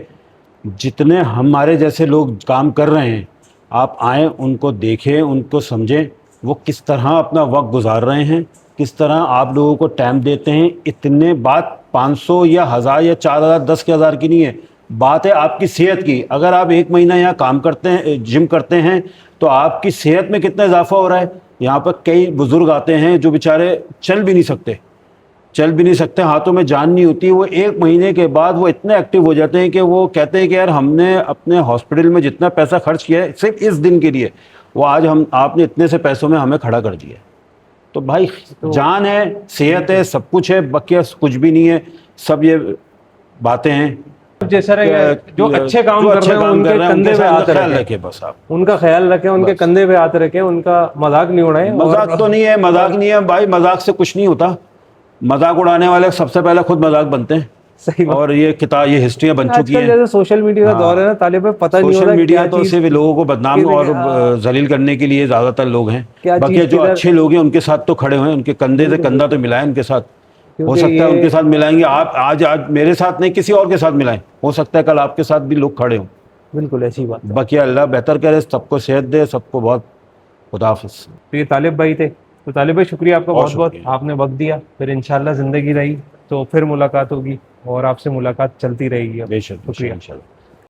जितने हमारे जैसे लोग काम कर रहे हैं, आप आएँ, उनको देखें, उनको समझें, वो किस तरह अपना वक्त गुजार रहे हैं, किस तरह आप लोगों को टाइम देते हैं। इतने बात 500 या 1000 या 4000 10 के हज़ार की नहीं है, बात है आपकी सेहत की। अगर आप 1 महीना यहाँ काम करते हैं, जिम करते हैं, तो आपकी सेहत में कितना इजाफा हो रहा है। यहाँ पर कई बुज़ुर्ग आते हैं जो बेचारे चल भी नहीं सकते, हाथों में जान नहीं होती। वो 1 महीने के बाद वो इतने एक्टिव हो जाते हैं कि वो कहते हैं कि यार हमने अपने हॉस्पिटल में जितना पैसा खर्च किया है सिर्फ इस दिन के लिए, वो आज आपने इतने से पैसों में हमें खड़ा कर दिया। तो भाई जान है, सेहत है, सब कुछ है, बाकी कुछ भी नहीं है। सब ये बातें हैं जैसा जो अच्छे काम कर रहे हैं उनके कंधे पे हाथ रखें, बस आप उनका ख्याल रखें, उनके कंधे पे हाथ रखें, उनका मजाक नहीं उड़ाएं। मजाक तो नहीं है, मजाक नहीं है भाई, मजाक से कुछ नहीं होता। मजाक उड़ाने वाले सबसे पहले खुद मजाक बनते हैं। सही बात। और ये किताब, ये हिस्ट्रियां बन चुकी हैं। जैसे सोशल मीडिया का दौर है ना तालिब भाई, पता नहीं हो रहा सोशल मीडिया तो सिर्फ लोगों को बदनाम और जलील करने के लिए ज्यादातर लोग हैं। बाकी जो अच्छे लोग हैं उनके साथ तो खड़े हुए हैं, उनके कंधे से कंधा तो मिलाएं उनके साथ। हो सकता है उनके साथ मिलाएंगे आप, आज मेरे साथ नहीं, किसी और के साथ मिलाएं, हो सकता है कल आपके साथ भी लोग खड़े हों। बिल्कुल ऐसी बात। बाकी अल्लाह बेहतर करे, सबको सेहत दे, सबको बहुत खुदा हाफिज़। तो ये तालिब भाई थे। तो तालिब भाई शुक्रिया आपका बहुत बहुत, आपने वक्त दिया। फिर इंशाल्लाह ज़िंदगी रही तो फिर मुलाकात होगी और आपसे मुलाकात चलती रहेगी। बेशक, शुक्रिया। इंशाल्लाह।